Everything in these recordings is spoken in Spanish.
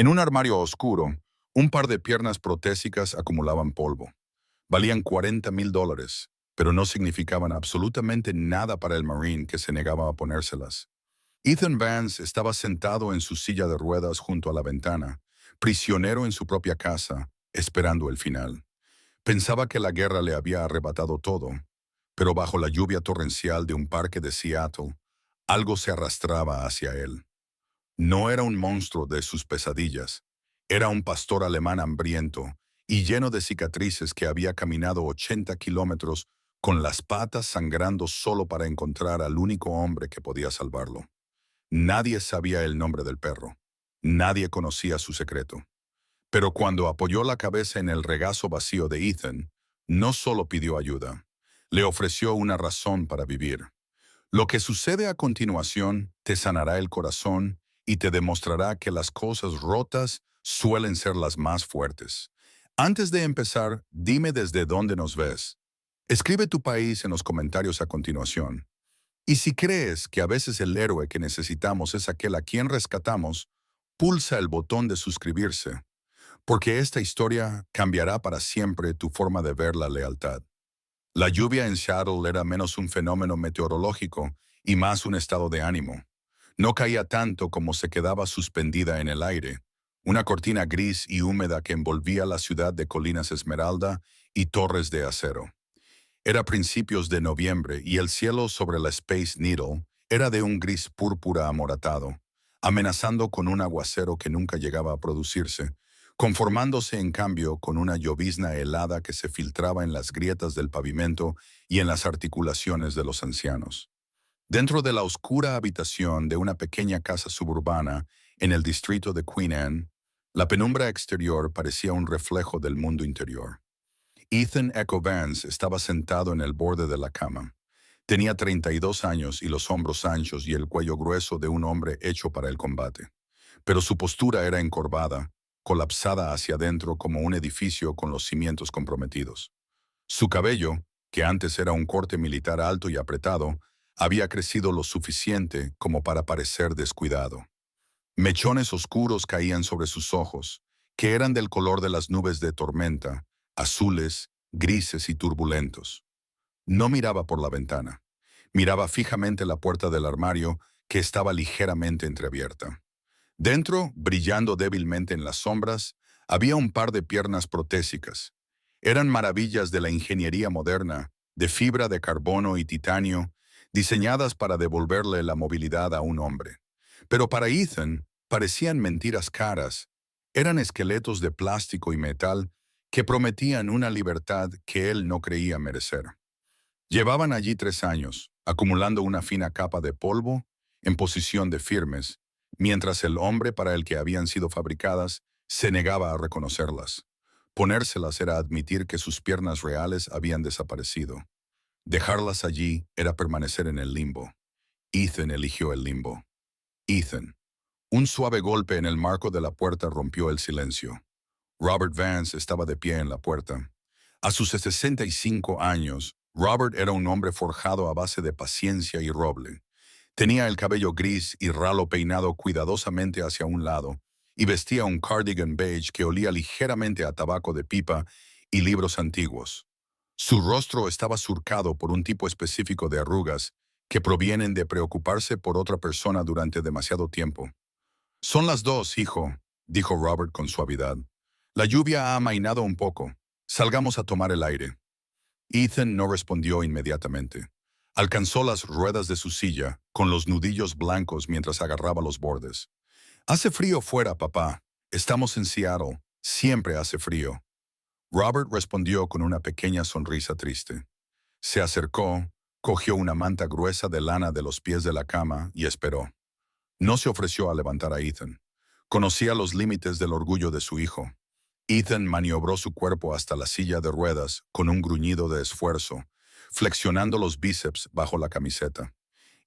En un armario oscuro, un par de piernas protésicas acumulaban polvo. Valían $40,000, pero no significaban absolutamente nada para el Marine que se negaba a ponérselas. Ethan Vance estaba sentado en su silla de ruedas junto a la ventana, prisionero en su propia casa, esperando el final. Pensaba que la guerra le había arrebatado todo, pero bajo la lluvia torrencial de un parque de Seattle, algo se arrastraba hacia él. No era un monstruo de sus pesadillas, era un pastor alemán hambriento y lleno de cicatrices que había caminado 80 kilómetros con las patas sangrando solo para encontrar al único hombre que podía salvarlo. Nadie sabía el nombre del perro. Nadie conocía su secreto. Pero cuando apoyó la cabeza en el regazo vacío de Ethan, no solo pidió ayuda, le ofreció una razón para vivir. Lo que sucede a continuación te sanará el corazón y te demostrará que las cosas rotas suelen ser las más fuertes. Antes de empezar, dime desde dónde nos ves. Escribe tu país en los comentarios a continuación. Y si crees que a veces el héroe que necesitamos es aquel a quien rescatamos, pulsa el botón de suscribirse, porque esta historia cambiará para siempre tu forma de ver la lealtad. La lluvia en Seattle era menos un fenómeno meteorológico y más un estado de ánimo. No caía tanto como se quedaba suspendida en el aire, una cortina gris y húmeda que envolvía la ciudad de colinas esmeralda y torres de acero. Era principios de noviembre y el cielo sobre la Space Needle era de un gris púrpura amoratado, amenazando con un aguacero que nunca llegaba a producirse, conformándose en cambio con una llovizna helada que se filtraba en las grietas del pavimento y en las articulaciones de los ancianos. Dentro de la oscura habitación de una pequeña casa suburbana en el distrito de Queen Anne, la penumbra exterior parecía un reflejo del mundo interior. Ethan Echo Vance estaba sentado en el borde de la cama. Tenía 32 años y los hombros anchos y el cuello grueso de un hombre hecho para el combate. Pero su postura era encorvada, colapsada hacia adentro como un edificio con los cimientos comprometidos. Su cabello, que antes era un corte militar alto y apretado, había crecido lo suficiente como para parecer descuidado. Mechones oscuros caían sobre sus ojos, que eran del color de las nubes de tormenta, azules, grises y turbulentos. No miraba por la ventana. Miraba fijamente la puerta del armario, que estaba ligeramente entreabierta. Dentro, brillando débilmente en las sombras, había un par de piernas protésicas. Eran maravillas de la ingeniería moderna, de fibra de carbono y titanio, diseñadas para devolverle la movilidad a un hombre. Pero para Ethan, parecían mentiras caras. Eran esqueletos de plástico y metal que prometían una libertad que él no creía merecer. Llevaban allí 3 años, acumulando una fina capa de polvo, en posición de firmes, mientras el hombre para el que habían sido fabricadas se negaba a reconocerlas. Ponérselas era admitir que sus piernas reales habían desaparecido. Dejarlas allí era permanecer en el limbo. Ethan eligió el limbo. Ethan. Un suave golpe en el marco de la puerta rompió el silencio. Robert Vance estaba de pie en la puerta. A sus 65 años, Robert era un hombre forjado a base de paciencia y roble. Tenía el cabello gris y ralo peinado cuidadosamente hacia un lado, y vestía un cardigan beige que olía ligeramente a tabaco de pipa y libros antiguos. Su rostro estaba surcado por un tipo específico de arrugas que provienen de preocuparse por otra persona durante demasiado tiempo. «Son las 2, hijo», dijo Robert con suavidad. «La lluvia ha amainado un poco. Salgamos a tomar el aire». Ethan no respondió inmediatamente. Alcanzó las ruedas de su silla, con los nudillos blancos mientras agarraba los bordes. «Hace frío fuera, papá. Estamos en Seattle. Siempre hace frío». Robert respondió con una pequeña sonrisa triste. Se acercó, cogió una manta gruesa de lana de los pies de la cama y esperó. No se ofreció a levantar a Ethan. Conocía los límites del orgullo de su hijo. Ethan maniobró su cuerpo hasta la silla de ruedas con un gruñido de esfuerzo, flexionando los bíceps bajo la camiseta.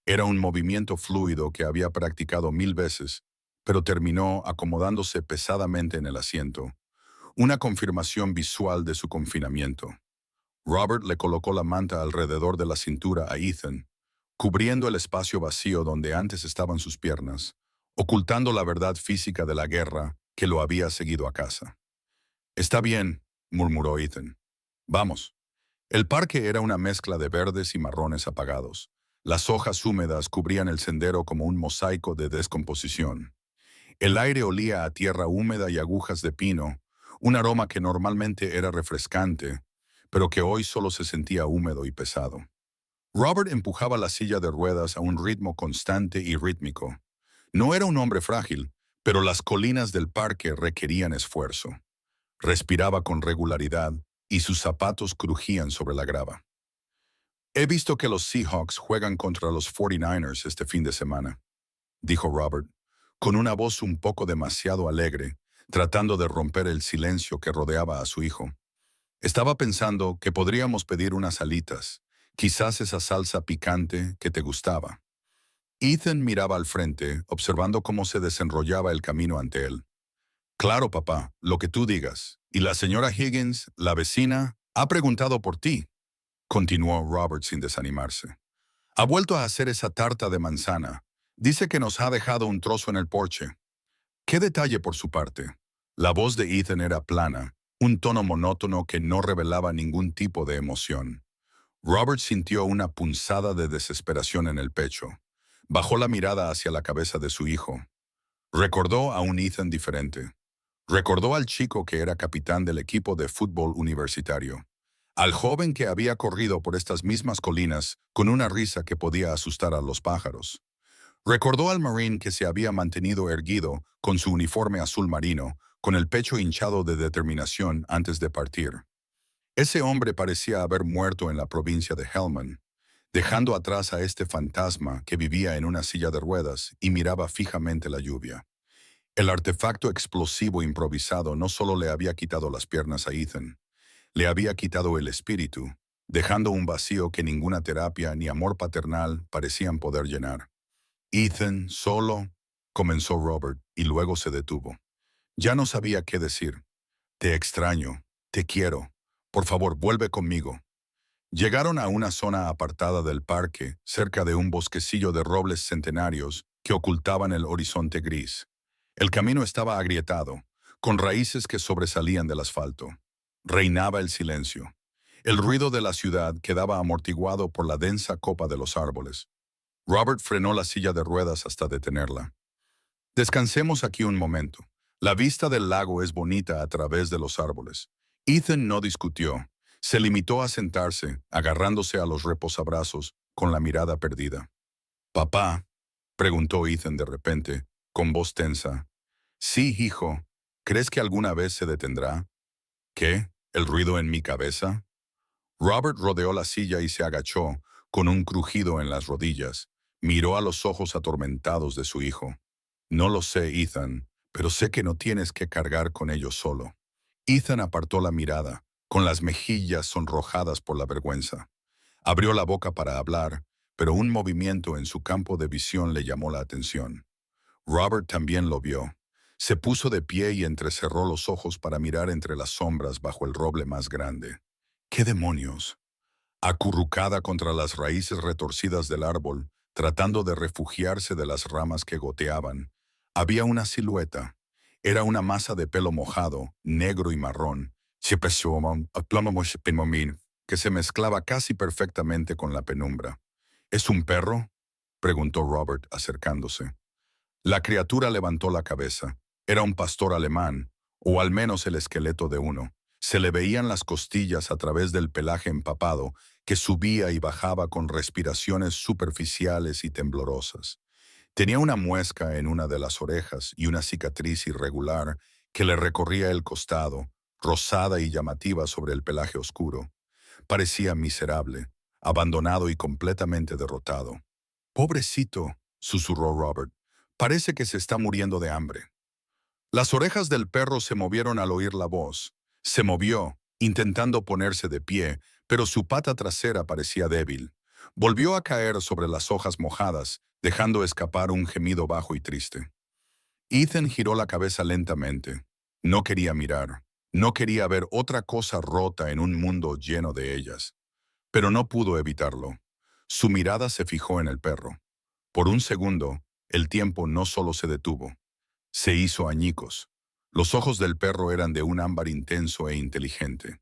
Era un movimiento fluido que había practicado 1000 veces, pero terminó acomodándose pesadamente en el asiento, una confirmación visual de su confinamiento. Robert le colocó la manta alrededor de la cintura a Ethan, cubriendo el espacio vacío donde antes estaban sus piernas, ocultando la verdad física de la guerra que lo había seguido a casa. «Está bien», murmuró Ethan. «Vamos». El parque era una mezcla de verdes y marrones apagados. Las hojas húmedas cubrían el sendero como un mosaico de descomposición. El aire olía a tierra húmeda y agujas de pino, un aroma que normalmente era refrescante, pero que hoy solo se sentía húmedo y pesado. Robert empujaba la silla de ruedas a un ritmo constante y rítmico. No era un hombre frágil, pero las colinas del parque requerían esfuerzo. Respiraba con regularidad y sus zapatos crujían sobre la grava. «He visto que los Seahawks juegan contra los 49ers este fin de semana», dijo Robert, con una voz un poco demasiado alegre, tratando de romper el silencio que rodeaba a su hijo. «Estaba pensando que podríamos pedir unas alitas, quizás esa salsa picante que te gustaba». Ethan miraba al frente, observando cómo se desenrollaba el camino ante él. «Claro, papá, lo que tú digas. Y la señora Higgins, la vecina, ha preguntado por ti», continuó Robert sin desanimarse. «Ha vuelto a hacer esa tarta de manzana. Dice que nos ha dejado un trozo en el porche». «Qué detalle por su parte». La voz de Ethan era plana, un tono monótono que no revelaba ningún tipo de emoción. Robert sintió una punzada de desesperación en el pecho. Bajó la mirada hacia la cabeza de su hijo. Recordó a un Ethan diferente. Recordó al chico que era capitán del equipo de fútbol universitario. Al joven que había corrido por estas mismas colinas con una risa que podía asustar a los pájaros. Recordó al Marine que se había mantenido erguido con su uniforme azul marino, con el pecho hinchado de determinación antes de partir. Ese hombre parecía haber muerto en la provincia de Hellman, dejando atrás a este fantasma que vivía en una silla de ruedas y miraba fijamente la lluvia. El artefacto explosivo improvisado no solo le había quitado las piernas a Ethan, le había quitado el espíritu, dejando un vacío que ninguna terapia ni amor paternal parecían poder llenar. «Ethan, solo», comenzó Robert y luego se detuvo. Ya no sabía qué decir. «Te extraño, te quiero. Por favor, vuelve conmigo». Llegaron a una zona apartada del parque, cerca de un bosquecillo de robles centenarios que ocultaban el horizonte gris. El camino estaba agrietado, con raíces que sobresalían del asfalto. Reinaba el silencio. El ruido de la ciudad quedaba amortiguado por la densa copa de los árboles. Robert frenó la silla de ruedas hasta detenerla. «Descansemos aquí un momento. La vista del lago es bonita a través de los árboles». Ethan no discutió. Se limitó a sentarse, agarrándose a los reposabrazos, con la mirada perdida. «Papá», preguntó Ethan de repente, con voz tensa. «Sí, hijo. ¿Crees que alguna vez se detendrá?» «¿Qué? ¿El ruido en mi cabeza?» Robert rodeó la silla y se agachó, con un crujido en las rodillas. Miró a los ojos atormentados de su hijo. «No lo sé, Ethan, pero sé que no tienes que cargar con ello solo». Ethan apartó la mirada, con las mejillas sonrojadas por la vergüenza. Abrió la boca para hablar, pero un movimiento en su campo de visión le llamó la atención. Robert también lo vio. Se puso de pie y entrecerró los ojos para mirar entre las sombras bajo el roble más grande. «¿Qué demonios?». Acurrucada contra las raíces retorcidas del árbol, tratando de refugiarse de las ramas que goteaban, había una silueta. Era una masa de pelo mojado, negro y marrón, que se mezclaba casi perfectamente con la penumbra. «¿Es un perro?», preguntó Robert, acercándose. La criatura levantó la cabeza. Era un pastor alemán, o al menos el esqueleto de uno. Se le veían las costillas a través del pelaje empapado, que subía y bajaba con respiraciones superficiales y temblorosas. Tenía una muesca en una de las orejas y una cicatriz irregular que le recorría el costado, rosada y llamativa sobre el pelaje oscuro. Parecía miserable, abandonado y completamente derrotado. «Pobrecito», susurró Robert, «parece que se está muriendo de hambre». Las orejas del perro se movieron al oír la voz. Se movió, intentando ponerse de pie, pero su pata trasera parecía débil. Volvió a caer sobre las hojas mojadas, dejando escapar un gemido bajo y triste. Ethan giró la cabeza lentamente. No quería mirar. No quería ver otra cosa rota en un mundo lleno de ellas. Pero no pudo evitarlo. Su mirada se fijó en el perro. Por un segundo, el tiempo no solo se detuvo. Se hizo añicos. Los ojos del perro eran de un ámbar intenso e inteligente.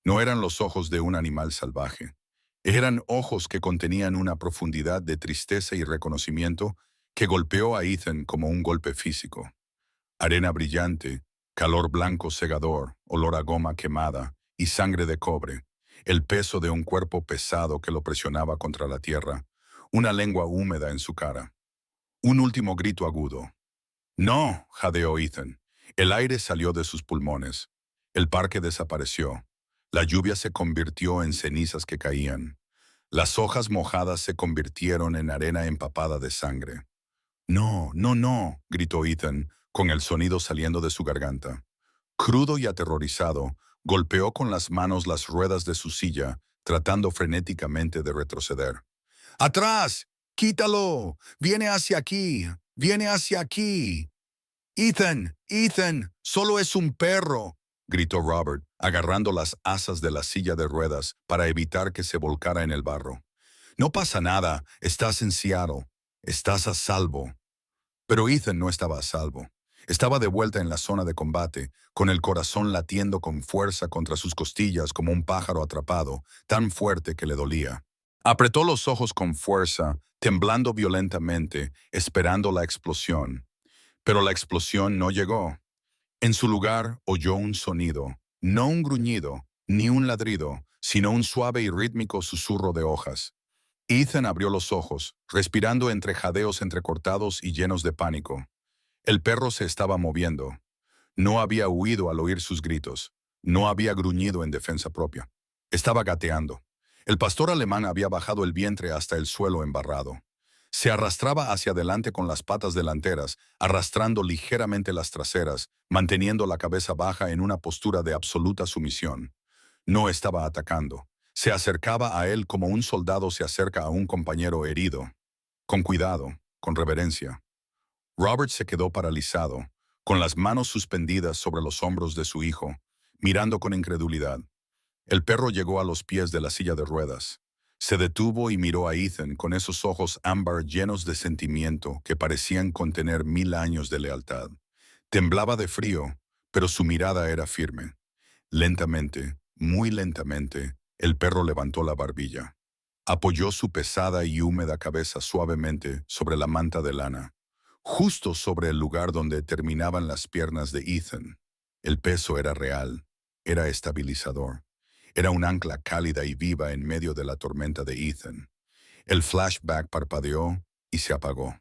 No eran los ojos de un animal salvaje. Eran ojos que contenían una profundidad de tristeza y reconocimiento que golpeó a Ethan como un golpe físico. Arena brillante, calor blanco cegador, olor a goma quemada y sangre de cobre, el peso de un cuerpo pesado que lo presionaba contra la tierra, una lengua húmeda en su cara. Un último grito agudo. «No», jadeó Ethan. El aire salió de sus pulmones. El parque desapareció. La lluvia se convirtió en cenizas que caían. Las hojas mojadas se convirtieron en arena empapada de sangre. «No, no, no», gritó Ethan, con el sonido saliendo de su garganta. Crudo y aterrorizado, golpeó con las manos las ruedas de su silla, tratando frenéticamente de retroceder. «¡Atrás! ¡Quítalo! ¡Viene hacia aquí! ¡Viene hacia aquí!» «Ethan, Ethan, solo es un perro», gritó Robert, agarrando las asas de la silla de ruedas para evitar que se volcara en el barro. «No pasa nada, estás en Seattle, estás a salvo». Pero Ethan no estaba a salvo. Estaba de vuelta en la zona de combate, con el corazón latiendo con fuerza contra sus costillas como un pájaro atrapado, tan fuerte que le dolía. Apretó los ojos con fuerza, temblando violentamente, esperando la explosión. Pero la explosión no llegó. En su lugar oyó un sonido, no un gruñido, ni un ladrido, sino un suave y rítmico susurro de hojas. Ethan abrió los ojos, respirando entre jadeos entrecortados y llenos de pánico. El perro se estaba moviendo. No había huido al oír sus gritos. No había gruñido en defensa propia. Estaba gateando. El pastor alemán había bajado el vientre hasta el suelo embarrado. Se arrastraba hacia adelante con las patas delanteras, arrastrando ligeramente las traseras, manteniendo la cabeza baja en una postura de absoluta sumisión. No estaba atacando. Se acercaba a él como un soldado se acerca a un compañero herido. Con cuidado, con reverencia. Robert se quedó paralizado, con las manos suspendidas sobre los hombros de su hijo, mirando con incredulidad. El perro llegó a los pies de la silla de ruedas. Se detuvo y miró a Ethan con esos ojos ámbar llenos de sentimiento que parecían contener 1000 años de lealtad. Temblaba de frío, pero su mirada era firme. Lentamente, muy lentamente, el perro levantó la barbilla. Apoyó su pesada y húmeda cabeza suavemente sobre la manta de lana, justo sobre el lugar donde terminaban las piernas de Ethan. El peso era real, era estabilizador. Era un ancla cálida y viva en medio de la tormenta de Ethan. El flashback parpadeó y se apagó.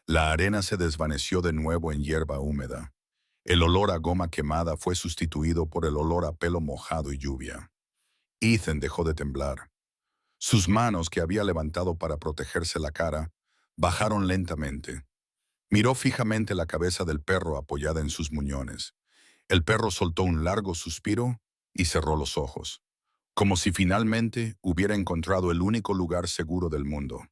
La arena se desvaneció de nuevo en hierba húmeda. El olor a goma quemada fue sustituido por el olor a pelo mojado y lluvia. Ethan dejó de temblar. Sus manos, que había levantado para protegerse la cara, bajaron lentamente. Miró fijamente la cabeza del perro apoyada en sus muñones. El perro soltó un largo suspiro y cerró los ojos, como si finalmente hubiera encontrado el único lugar seguro del mundo.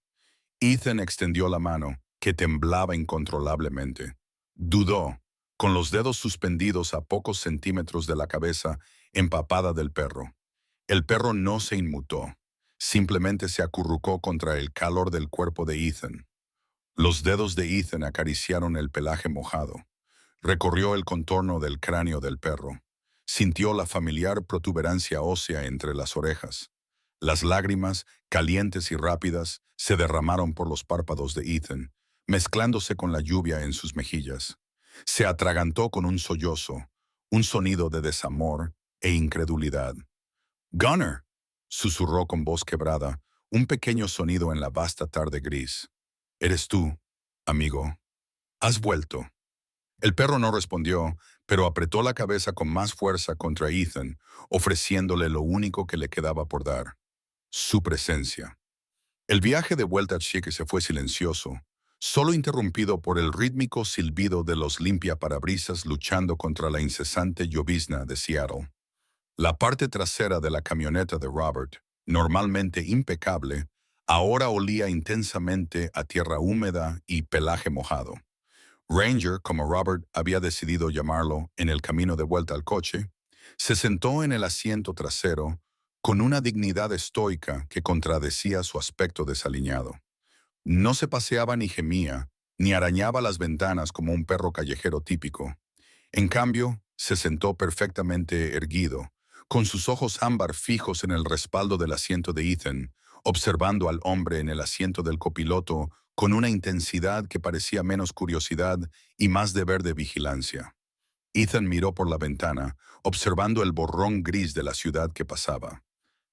Ethan extendió la mano, que temblaba incontrolablemente. Dudó, con los dedos suspendidos a pocos centímetros de la cabeza empapada del perro. El perro no se inmutó, simplemente se acurrucó contra el calor del cuerpo de Ethan. Los dedos de Ethan acariciaron el pelaje mojado. Recorrió el contorno del cráneo del perro. Sintió la familiar protuberancia ósea entre las orejas. Las lágrimas, calientes y rápidas, se derramaron por los párpados de Ethan, mezclándose con la lluvia en sus mejillas. Se atragantó con un sollozo, un sonido de desamor e incredulidad. «Gunner», susurró con voz quebrada, un pequeño sonido en la vasta tarde gris. «Eres tú, amigo. Has vuelto». El perro no respondió, pero apretó la cabeza con más fuerza contra Ethan, ofreciéndole lo único que le quedaba por dar: su presencia. El viaje de vuelta a Chiquese fue silencioso, solo interrumpido por el rítmico silbido de los limpiaparabrisas luchando contra la incesante llovizna de Seattle. La parte trasera de la camioneta de Robert, normalmente impecable, ahora olía intensamente a tierra húmeda y pelaje mojado. Ranger, como Robert había decidido llamarlo en el camino de vuelta al coche, se sentó en el asiento trasero con una dignidad estoica que contradecía su aspecto desaliñado. No se paseaba ni gemía, ni arañaba las ventanas como un perro callejero típico. En cambio, se sentó perfectamente erguido, con sus ojos ámbar fijos en el respaldo del asiento de Ethan, observando al hombre en el asiento del copiloto con una intensidad que parecía menos curiosidad y más deber de vigilancia. Ethan miró por la ventana, observando el borrón gris de la ciudad que pasaba.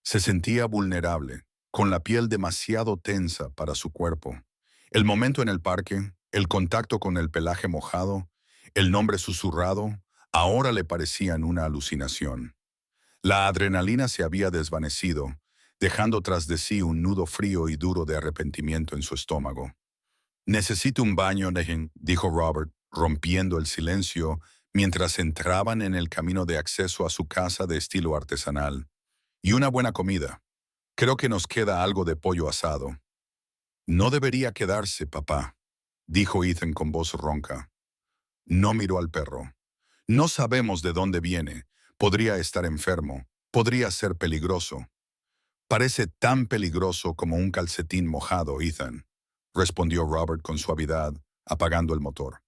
Se sentía vulnerable, con la piel demasiado tensa para su cuerpo. El momento en el parque, el contacto con el pelaje mojado, el nombre susurrado, ahora le parecían una alucinación. La adrenalina se había desvanecido, dejando tras de sí un nudo frío y duro de arrepentimiento en su estómago. «Necesito un baño, Nejen», dijo Robert, rompiendo el silencio mientras entraban en el camino de acceso a su casa de estilo artesanal. «Y una buena comida. Creo que nos queda algo de pollo asado». «No debería quedarse, papá», dijo Ethan con voz ronca. No miró al perro. «No sabemos de dónde viene. Podría estar enfermo. Podría ser peligroso». «Parece tan peligroso como un calcetín mojado, Ethan», respondió Robert con suavidad, apagando el motor.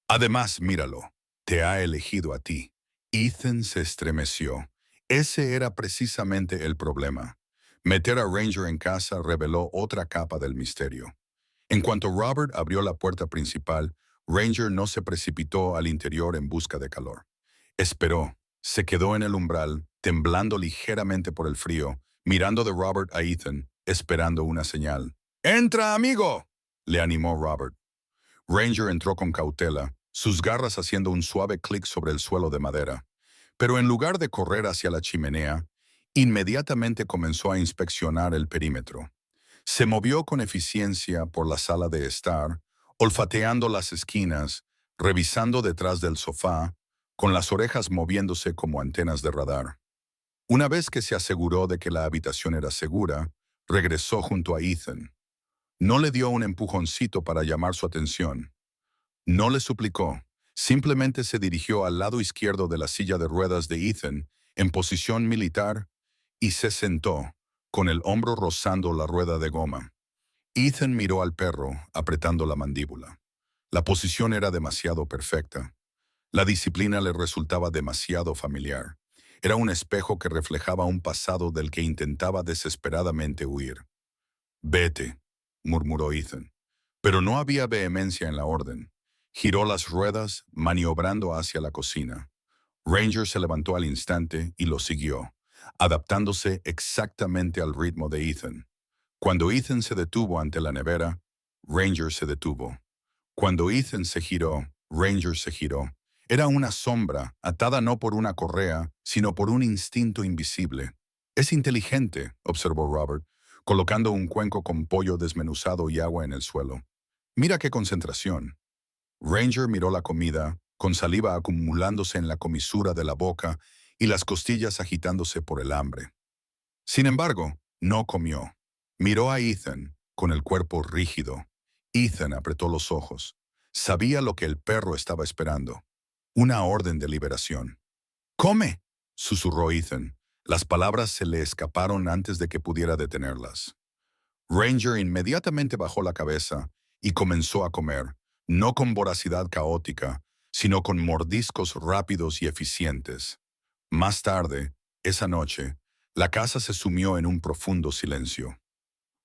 «Además, míralo. Te ha elegido a ti». Ethan se estremeció. Ese era precisamente el problema. Meter a Ranger en casa reveló otra capa del misterio. En cuanto Robert abrió la puerta principal, Ranger no se precipitó al interior en busca de calor. Esperó, se quedó en el umbral, temblando ligeramente por el frío, mirando de Robert a Ethan, esperando una señal. «¡Entra, amigo!», le animó Robert. Ranger entró con cautela, sus garras haciendo un suave clic sobre el suelo de madera. Pero en lugar de correr hacia la chimenea, inmediatamente comenzó a inspeccionar el perímetro. Se movió con eficiencia por la sala de estar, olfateando las esquinas, revisando detrás del sofá, con las orejas moviéndose como antenas de radar. Una vez que se aseguró de que la habitación era segura, regresó junto a Ethan. No le dio un empujoncito para llamar su atención. No le suplicó, simplemente se dirigió al lado izquierdo de la silla de ruedas de Ethan, en posición militar, y se sentó, con el hombro rozando la rueda de goma. Ethan miró al perro, apretando la mandíbula. La posición era demasiado perfecta. La disciplina le resultaba demasiado familiar. Era un espejo que reflejaba un pasado del que intentaba desesperadamente huir. «Vete», murmuró Ethan. Pero no había vehemencia en la orden. Giró las ruedas, maniobrando hacia la cocina. Ranger se levantó al instante y lo siguió, adaptándose exactamente al ritmo de Ethan. Cuando Ethan se detuvo ante la nevera, Ranger se detuvo. Cuando Ethan se giró, Ranger se giró. Era una sombra, atada no por una correa, sino por un instinto invisible. «Es inteligente», observó Robert, colocando un cuenco con pollo desmenuzado y agua en el suelo. «Mira qué concentración». Ranger miró la comida, con saliva acumulándose en la comisura de la boca y las costillas agitándose por el hambre. Sin embargo, no comió. Miró a Ethan, con el cuerpo rígido. Ethan apretó los ojos. Sabía lo que el perro estaba esperando. Una orden de liberación. «¡Come!», susurró Ethan. Las palabras se le escaparon antes de que pudiera detenerlas. Ranger inmediatamente bajó la cabeza y comenzó a comer, no con voracidad caótica, sino con mordiscos rápidos y eficientes. Más tarde, esa noche, la casa se sumió en un profundo silencio.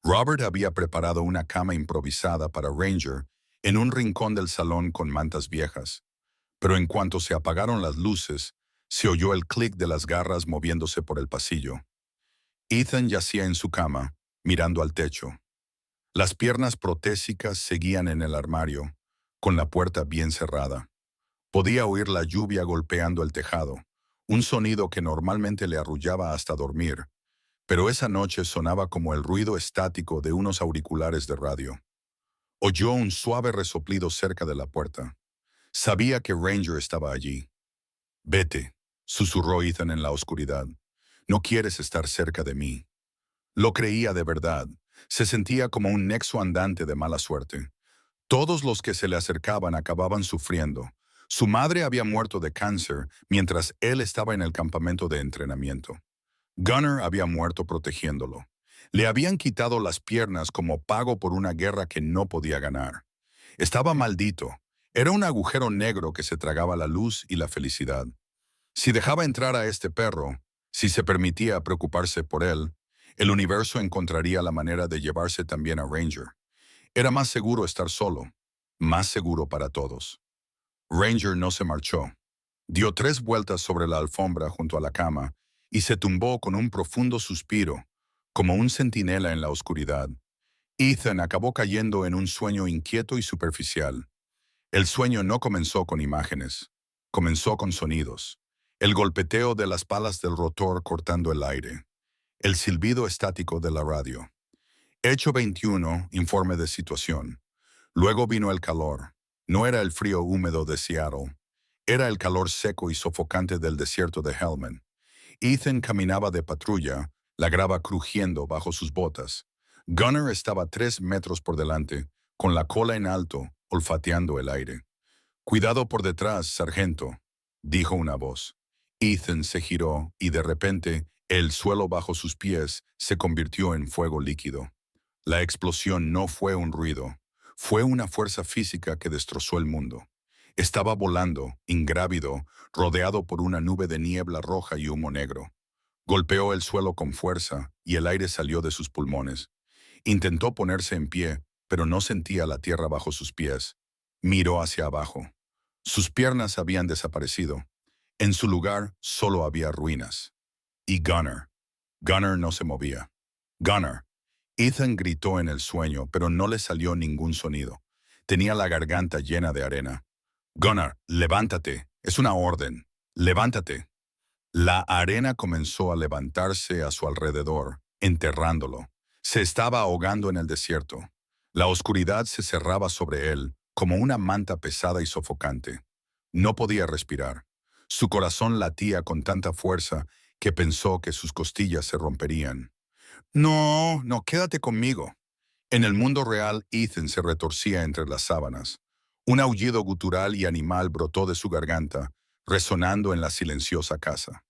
Robert había preparado una cama improvisada para Ranger en un rincón del salón con mantas viejas, pero en cuanto se apagaron las luces, se oyó el clic de las garras moviéndose por el pasillo. Ethan yacía en su cama, mirando al techo. Las piernas protésicas seguían en el armario, con la puerta bien cerrada. Podía oír la lluvia golpeando el tejado, un sonido que normalmente le arrullaba hasta dormir, pero esa noche sonaba como el ruido estático de unos auriculares de radio. Oyó un suave resoplido cerca de la puerta. Sabía que Ranger estaba allí. «Vete», susurró Ethan en la oscuridad. «No quieres estar cerca de mí». Lo creía de verdad. Se sentía como un nexo andante de mala suerte. Todos los que se le acercaban acababan sufriendo. Su madre había muerto de cáncer mientras él estaba en el campamento de entrenamiento. Gunner había muerto protegiéndolo. Le habían quitado las piernas como pago por una guerra que no podía ganar. Estaba maldito. Era un agujero negro que se tragaba la luz y la felicidad. Si dejaba entrar a este perro, si se permitía preocuparse por él, el universo encontraría la manera de llevarse también a Ranger. Era más seguro estar solo, más seguro para todos. Ranger no se marchó. Dio 3 vueltas sobre la alfombra junto a la cama y se tumbó con un profundo suspiro, como un centinela en la oscuridad. Ethan acabó cayendo en un sueño inquieto y superficial. El sueño no comenzó con imágenes, comenzó con sonidos. El golpeteo de las palas del rotor cortando el aire. El silbido estático de la radio. Hecho 21, informe de situación. Luego vino el calor. No era el frío húmedo de Seattle. Era el calor seco y sofocante del desierto de Hellman. Ethan caminaba de patrulla, la grava crujiendo bajo sus botas. Gunner estaba 3 metros por delante, con la cola en alto, olfateando el aire. «Cuidado por detrás, sargento», dijo una voz. Ethan se giró y de repente el suelo bajo sus pies se convirtió en fuego líquido. La explosión no fue un ruido, fue una fuerza física que destrozó el mundo. Estaba volando, ingrávido, rodeado por una nube de niebla roja y humo negro. Golpeó el suelo con fuerza y el aire salió de sus pulmones. Intentó ponerse en pie, pero no sentía la tierra bajo sus pies. Miró hacia abajo. Sus piernas habían desaparecido. En su lugar solo había ruinas. Y Gunner. Gunner no se movía. Gunner. Ethan gritó en el sueño, pero no le salió ningún sonido. Tenía la garganta llena de arena. «Gunner, levántate. Es una orden. Levántate». La arena comenzó a levantarse a su alrededor, enterrándolo. Se estaba ahogando en el desierto. La oscuridad se cerraba sobre él, como una manta pesada y sofocante. No podía respirar. Su corazón latía con tanta fuerza que pensó que sus costillas se romperían. «No, no, quédate conmigo». En el mundo real, Ethan se retorcía entre las sábanas. Un aullido gutural y animal brotó de su garganta, resonando en la silenciosa casa.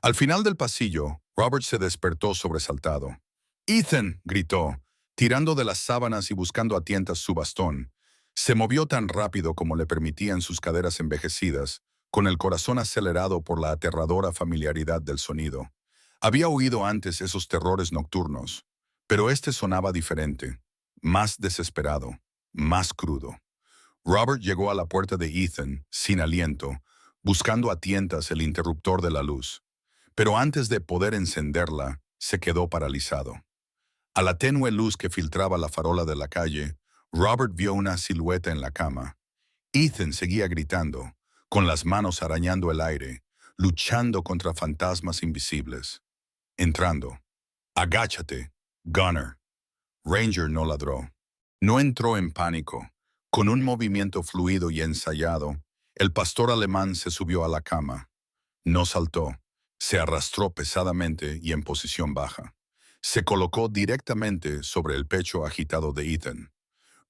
Al final del pasillo, Robert se despertó sobresaltado. «¡Ethan!», gritó, tirando de las sábanas y buscando a tientas su bastón. Se movió tan rápido como le permitían sus caderas envejecidas, con el corazón acelerado por la aterradora familiaridad del sonido. Había oído antes esos terrores nocturnos, pero este sonaba diferente, más desesperado, más crudo. Robert llegó a la puerta de Ethan, sin aliento, buscando a tientas el interruptor de la luz. Pero antes de poder encenderla, se quedó paralizado. A la tenue luz que filtraba la farola de la calle, Robert vio una silueta en la cama. Ethan seguía gritando, con las manos arañando el aire, luchando contra fantasmas invisibles. Entrando. «Agáchate, Gunner». Ranger no ladró. No entró en pánico. Con un movimiento fluido y ensayado, el pastor alemán se subió a la cama. No saltó. Se arrastró pesadamente y en posición baja. Se colocó directamente sobre el pecho agitado de Ethan.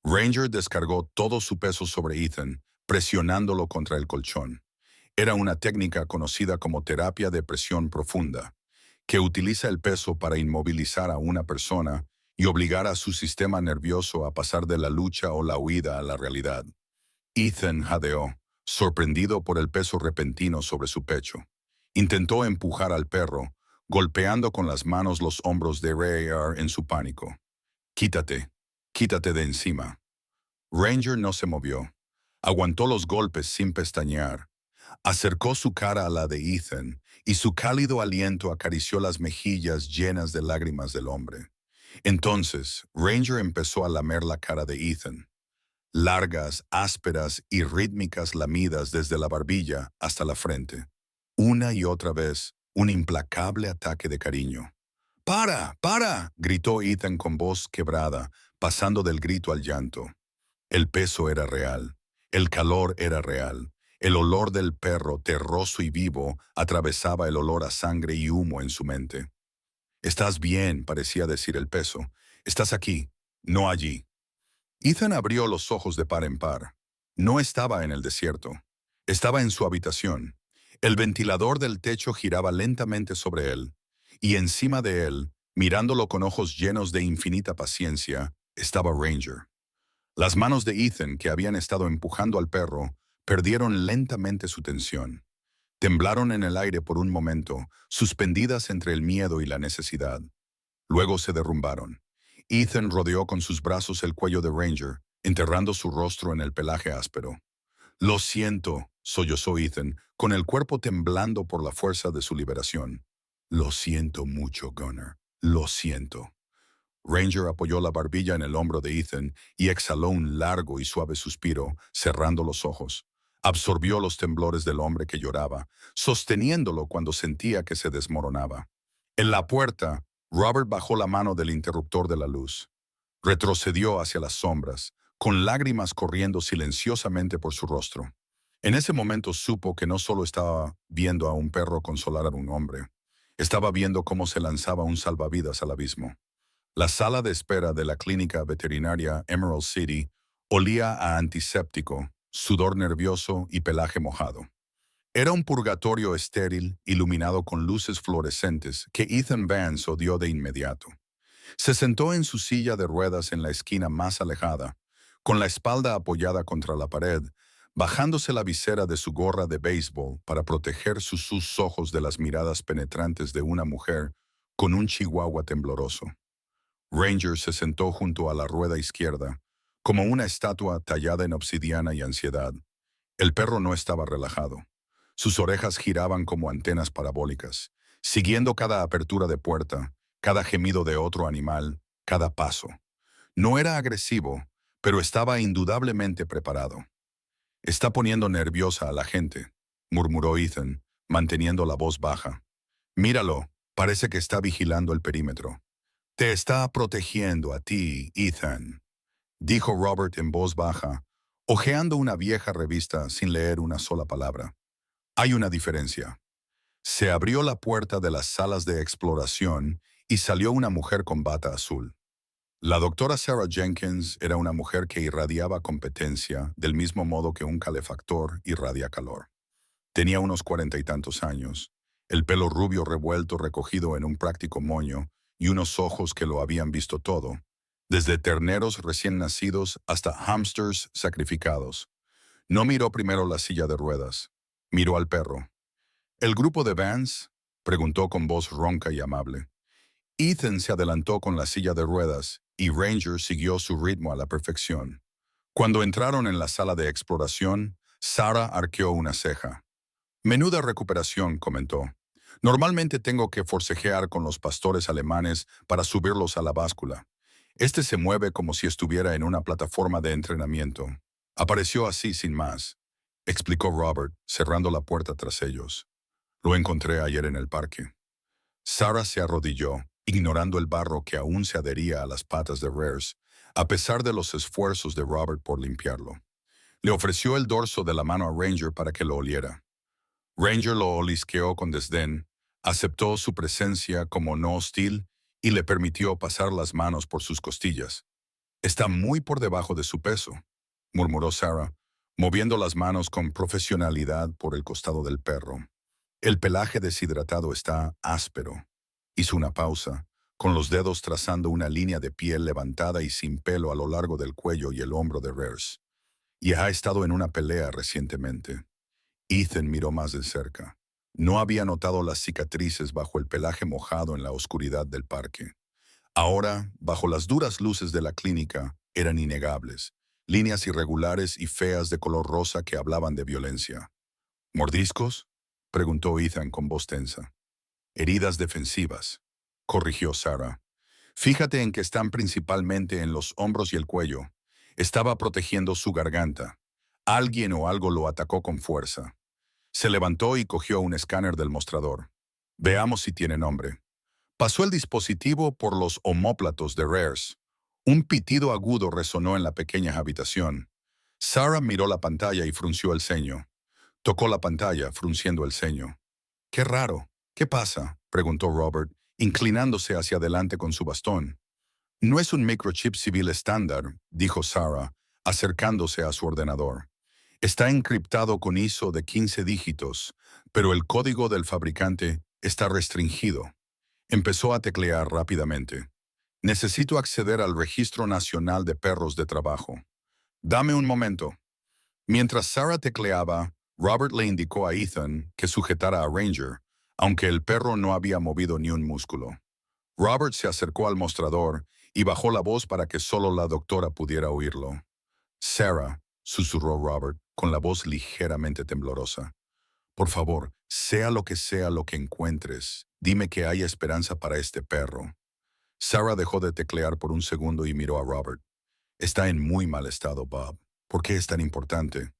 Ranger descargó todo su peso sobre Ethan, presionándolo contra el colchón. Era una técnica conocida como terapia de presión profunda, que utiliza el peso para inmovilizar a una persona y obligar a su sistema nervioso a pasar de la lucha o la huida a la realidad. Ethan jadeó, sorprendido por el peso repentino sobre su pecho. Intentó empujar al perro, golpeando con las manos los hombros de Ray en su pánico. «Quítate, quítate de encima». Ranger no se movió. Aguantó los golpes sin pestañear. Acercó su cara a la de Ethan y su cálido aliento acarició las mejillas llenas de lágrimas del hombre. Entonces, Ranger empezó a lamer la cara de Ethan. Largas, ásperas y rítmicas lamidas desde la barbilla hasta la frente. Una y otra vez, un implacable ataque de cariño. «¡Para! ¡Para!», gritó Ethan con voz quebrada, pasando del grito al llanto. El peso era real. El calor era real. El olor del perro, terroso y vivo, atravesaba el olor a sangre y humo en su mente. «Estás bien», parecía decir el peso. «Estás aquí, no allí». Ethan abrió los ojos de par en par. No estaba en el desierto. Estaba en su habitación. El ventilador del techo giraba lentamente sobre él, y encima de él, mirándolo con ojos llenos de infinita paciencia, estaba Ranger. Las manos de Ethan, que habían estado empujando al perro, perdieron lentamente su tensión. Temblaron en el aire por un momento, suspendidas entre el miedo y la necesidad. Luego se derrumbaron. Ethan rodeó con sus brazos el cuello de Ranger, enterrando su rostro en el pelaje áspero. Lo siento, sollozó Ethan, con el cuerpo temblando por la fuerza de su liberación. Lo siento mucho, Gunner. Lo siento. Ranger apoyó la barbilla en el hombro de Ethan y exhaló un largo y suave suspiro, cerrando los ojos. Absorbió los temblores del hombre que lloraba, sosteniéndolo cuando sentía que se desmoronaba. En la puerta, Robert bajó la mano del interruptor de la luz. Retrocedió hacia las sombras, con lágrimas corriendo silenciosamente por su rostro. En ese momento supo que no solo estaba viendo a un perro consolar a un hombre, estaba viendo cómo se lanzaba un salvavidas al abismo. La sala de espera de la clínica veterinaria Emerald City olía a antiséptico, sudor nervioso y pelaje mojado. Era un purgatorio estéril, iluminado con luces fluorescentes que Ethan Vance odió de inmediato. Se sentó en su silla de ruedas en la esquina más alejada, con la espalda apoyada contra la pared, bajándose la visera de su gorra de béisbol para proteger sus ojos de las miradas penetrantes de una mujer con un chihuahua tembloroso. Ranger se sentó junto a la rueda izquierda, como una estatua tallada en obsidiana y ansiedad. El perro no estaba relajado. Sus orejas giraban como antenas parabólicas, siguiendo cada apertura de puerta, cada gemido de otro animal, cada paso. No era agresivo, pero estaba indudablemente preparado. Está poniendo nerviosa a la gente, murmuró Ethan, manteniendo la voz baja. Míralo, parece que está vigilando el perímetro. Te está protegiendo a ti, Ethan, dijo Robert en voz baja, hojeando una vieja revista sin leer una sola palabra. Hay una diferencia. Se abrió la puerta de las salas de exploración y salió una mujer con bata azul. La doctora Sarah Jenkins era una mujer que irradiaba competencia del mismo modo que un calefactor irradia calor. Tenía unos 40 y tantos años, el pelo rubio revuelto recogido en un práctico moño y unos ojos que lo habían visto todo, desde terneros recién nacidos hasta hámsters sacrificados. No miró primero la silla de ruedas, miró al perro. ¿El grupo de Vance? Preguntó con voz ronca y amable. Ethan se adelantó con la silla de ruedas y Ranger siguió su ritmo a la perfección. Cuando entraron en la sala de exploración, Sarah arqueó una ceja. Menuda recuperación, comentó. Normalmente tengo que forcejear con los pastores alemanes para subirlos a la báscula. Este se mueve como si estuviera en una plataforma de entrenamiento. Apareció así sin más, explicó Robert, cerrando la puerta tras ellos. Lo encontré ayer en el parque. Sarah se arrodilló, ignorando el barro que aún se adhería a las patas de Rares, a pesar de los esfuerzos de Robert por limpiarlo. Le ofreció el dorso de la mano a Ranger para que lo oliera. Ranger lo olisqueó con desdén, aceptó su presencia como no hostil y le permitió pasar las manos por sus costillas. Está muy por debajo de su peso, murmuró Sarah, moviendo las manos con profesionalidad por el costado del perro. El pelaje deshidratado está áspero. Hizo una pausa, con los dedos trazando una línea de piel levantada y sin pelo a lo largo del cuello y el hombro de Rares. Y ha estado en una pelea recientemente. Ethan miró más de cerca. No había notado las cicatrices bajo el pelaje mojado en la oscuridad del parque. Ahora, bajo las duras luces de la clínica, eran innegables, líneas irregulares y feas de color rosa que hablaban de violencia. ¿Mordiscos?, preguntó Ethan con voz tensa. Heridas defensivas, corrigió Sarah. Fíjate en que están principalmente en los hombros y el cuello. Estaba protegiendo su garganta. Alguien o algo lo atacó con fuerza. Se levantó y cogió un escáner del mostrador. Veamos si tiene nombre. Pasó el dispositivo por los omóplatos de Rares. Un pitido agudo resonó en la pequeña habitación. Sarah miró la pantalla y frunció el ceño. Tocó la pantalla, frunciendo el ceño. «Qué raro. ¿Qué pasa?», preguntó Robert, inclinándose hacia adelante con su bastón. «No es un microchip civil estándar», dijo Sarah, acercándose a su ordenador. «Está encriptado con ISO de 15 dígitos, pero el código del fabricante está restringido». Empezó a teclear rápidamente. «Necesito acceder al Registro Nacional de Perros de Trabajo». Dame un momento. Mientras Sarah tecleaba, Robert le indicó a Ethan que sujetara a Ranger, aunque el perro no había movido ni un músculo. Robert se acercó al mostrador y bajó la voz para que solo la doctora pudiera oírlo. Sarah, susurró Robert, con la voz ligeramente temblorosa. Por favor, sea lo que encuentres, dime que hay esperanza para este perro. Sarah dejó de teclear por un segundo y miró a Robert. Está en muy mal estado, Bob. ¿Por qué es tan importante?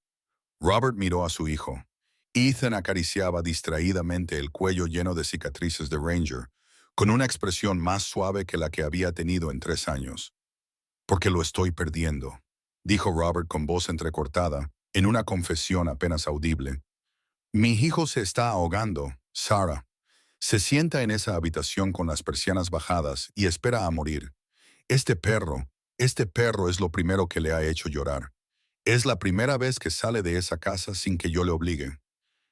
Robert miró a su hijo. Ethan acariciaba distraídamente el cuello lleno de cicatrices de Ranger, con una expresión más suave que la que había tenido en 3 años. Porque lo estoy perdiendo, dijo Robert con voz entrecortada, en una confesión apenas audible. Mi hijo se está ahogando, Sarah. Se sienta en esa habitación con las persianas bajadas y espera a morir. Este perro es lo primero que le ha hecho llorar. Es la primera vez que sale de esa casa sin que yo le obligue.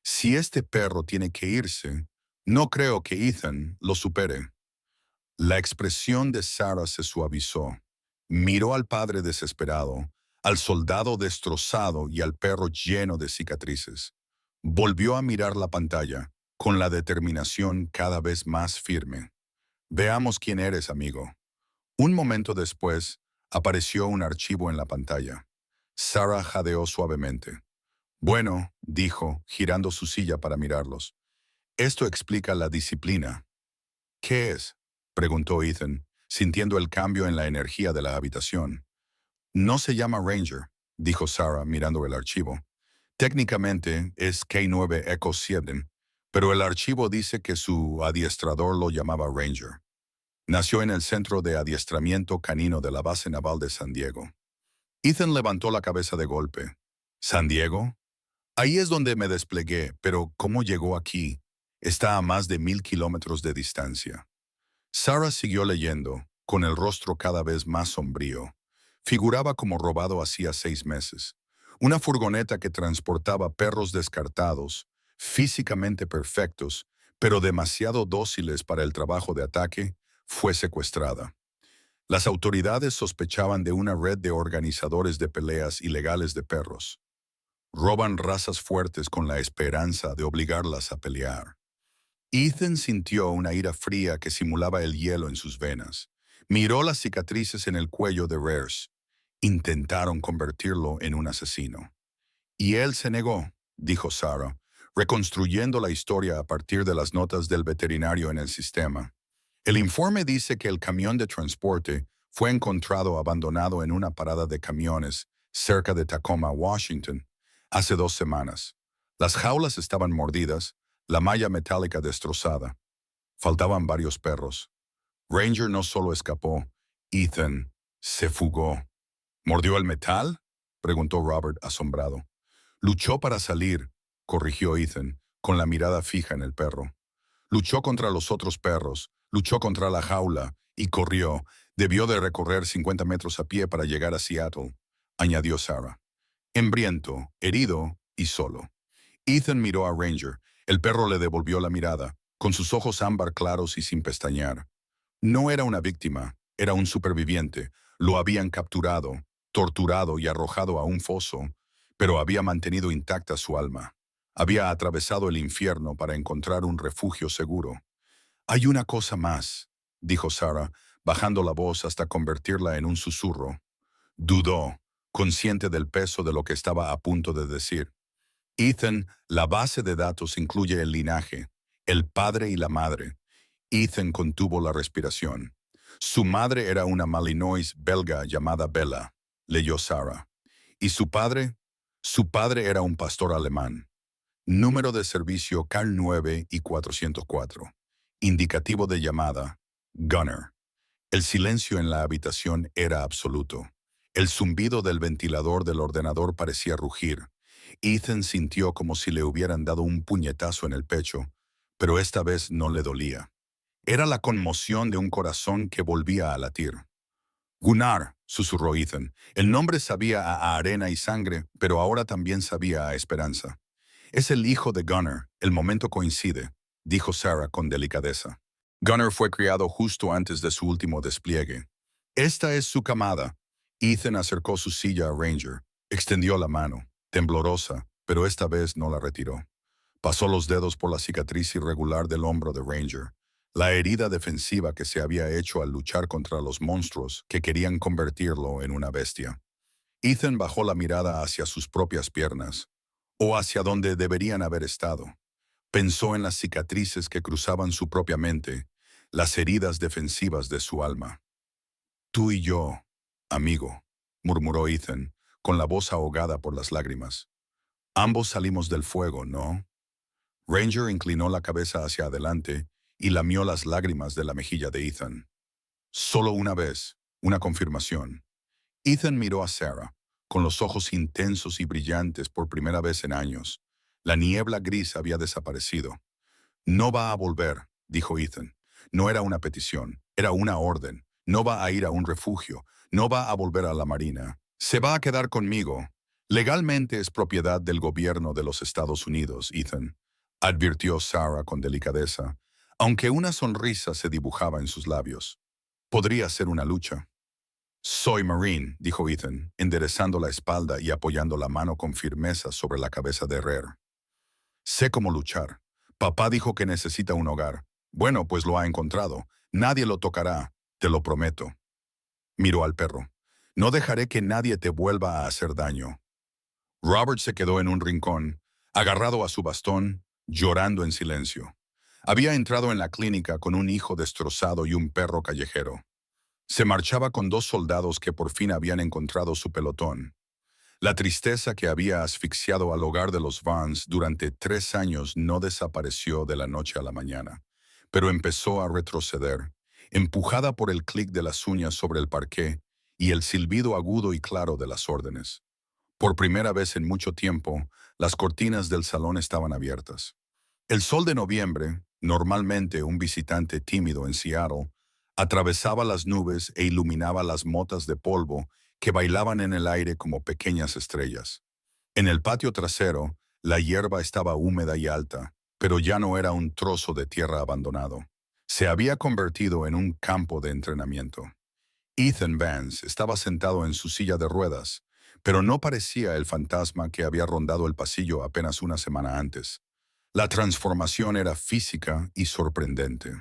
Si este perro tiene que irse, no creo que Ethan lo supere. La expresión de Sarah se suavizó. Miró al padre desesperado, al soldado destrozado y al perro lleno de cicatrices. Volvió a mirar la pantalla, con la determinación cada vez más firme. Veamos quién eres, amigo. Un momento después, apareció un archivo en la pantalla. Sarah jadeó suavemente. Bueno, dijo, girando su silla para mirarlos. Esto explica la disciplina. ¿Qué es? Preguntó Ethan, sintiendo el cambio en la energía de la habitación. No se llama Ranger, dijo Sarah mirando el archivo. Técnicamente es K9 Echo 7, pero el archivo dice que su adiestrador lo llamaba Ranger. Nació en el Centro de Adiestramiento Canino de la Base Naval de San Diego. Ethan levantó la cabeza de golpe. ¿San Diego? Ahí es donde me desplegué, pero ¿cómo llegó aquí? Está a más de 1000 kilómetros de distancia. Sarah siguió leyendo, con el rostro cada vez más sombrío. Figuraba como robado hacía 6 meses. Una furgoneta que transportaba perros descartados, físicamente perfectos, pero demasiado dóciles para el trabajo de ataque, fue secuestrada. Las autoridades sospechaban de una red de organizadores de peleas ilegales de perros. Roban razas fuertes con la esperanza de obligarlas a pelear. Ethan sintió una ira fría que simulaba el hielo en sus venas. Miró las cicatrices en el cuello de Rares. Intentaron convertirlo en un asesino. Y él se negó, dijo Sarah, reconstruyendo la historia a partir de las notas del veterinario en el sistema. El informe dice que el camión de transporte fue encontrado abandonado en una parada de camiones cerca de Tacoma, Washington, hace 2 semanas. Las jaulas estaban mordidas, la malla metálica destrozada. Faltaban varios perros. Ranger no solo escapó, Ethan se fugó. ¿Mordió el metal? Preguntó Robert asombrado. Luchó para salir, corrigió Ethan, con la mirada fija en el perro. Luchó contra los otros perros, luchó contra la jaula y corrió. Debió de recorrer 50 metros a pie para llegar a Seattle, añadió Sarah. Hambriento, herido y solo. Ethan miró a Ranger. El perro le devolvió la mirada, con sus ojos ámbar claros y sin pestañear. No era una víctima, era un superviviente. Lo habían capturado, torturado y arrojado a un foso, pero había mantenido intacta su alma. Había atravesado el infierno para encontrar un refugio seguro. Hay una cosa más, dijo Sarah, bajando la voz hasta convertirla en un susurro. Dudó, consciente del peso de lo que estaba a punto de decir. Ethan, la base de datos incluye el linaje, el padre y la madre. Ethan contuvo la respiración. Su madre era una Malinois belga llamada Bella, leyó Sarah. ¿Y su padre? Su padre era un pastor alemán. Número de servicio Carl 9 y 404. Indicativo de llamada, Gunner. El silencio en la habitación era absoluto. El zumbido del ventilador del ordenador parecía rugir. Ethan sintió como si le hubieran dado un puñetazo en el pecho, pero esta vez no le dolía. Era la conmoción de un corazón que volvía a latir. Gunnar, susurró Ethan. El nombre sabía a arena y sangre, pero ahora también sabía a esperanza. Es el hijo de Gunnar, el momento coincide, dijo Sarah con delicadeza. Gunnar fue criado justo antes de su último despliegue. Esta es su camada. Ethan acercó su silla a Ranger. Extendió la mano, temblorosa, pero esta vez no la retiró. Pasó los dedos por la cicatriz irregular del hombro de Ranger, la herida defensiva que se había hecho al luchar contra los monstruos que querían convertirlo en una bestia. Ethan bajó la mirada hacia sus propias piernas, o hacia donde deberían haber estado. Pensó en las cicatrices que cruzaban su propia mente, las heridas defensivas de su alma. Tú y yo, amigo, murmuró Ethan, con la voz ahogada por las lágrimas. Ambos salimos del fuego, ¿no? Ranger inclinó la cabeza hacia adelante y lamió las lágrimas de la mejilla de Ethan. Solo una vez, una confirmación. Ethan miró a Sarah, con los ojos intensos y brillantes por primera vez en años. La niebla gris había desaparecido. No va a volver, dijo Ethan. No era una petición, era una orden. No va a ir a un refugio, no va a volver a la marina. Se va a quedar conmigo. Legalmente es propiedad del gobierno de los Estados Unidos, Ethan, advirtió Sarah con delicadeza, aunque una sonrisa se dibujaba en sus labios. Podría ser una lucha. Soy Marine, dijo Ethan, enderezando la espalda y apoyando la mano con firmeza sobre la cabeza de Herrera. Sé cómo luchar. Papá dijo que necesita un hogar. Bueno, pues lo ha encontrado. Nadie lo tocará, te lo prometo. Miró al perro. No dejaré que nadie te vuelva a hacer daño. Robert se quedó en un rincón, agarrado a su bastón, llorando en silencio. Había entrado en la clínica con un hijo destrozado y un perro callejero. Se marchaba con 2 soldados que por fin habían encontrado su pelotón. La tristeza que había asfixiado al hogar de los Vance durante 3 años no desapareció de la noche a la mañana, pero empezó a retroceder, empujada por el clic de las uñas sobre el parqué y el silbido agudo y claro de las órdenes. Por primera vez en mucho tiempo, las cortinas del salón estaban abiertas. El sol de noviembre, normalmente un visitante tímido en Seattle, atravesaba las nubes e iluminaba las motas de polvo que bailaban en el aire como pequeñas estrellas. En el patio trasero, la hierba estaba húmeda y alta, pero ya no era un trozo de tierra abandonado. Se había convertido en un campo de entrenamiento. Ethan Vance estaba sentado en su silla de ruedas, pero no parecía el fantasma que había rondado el pasillo apenas una semana antes. La transformación era física y sorprendente.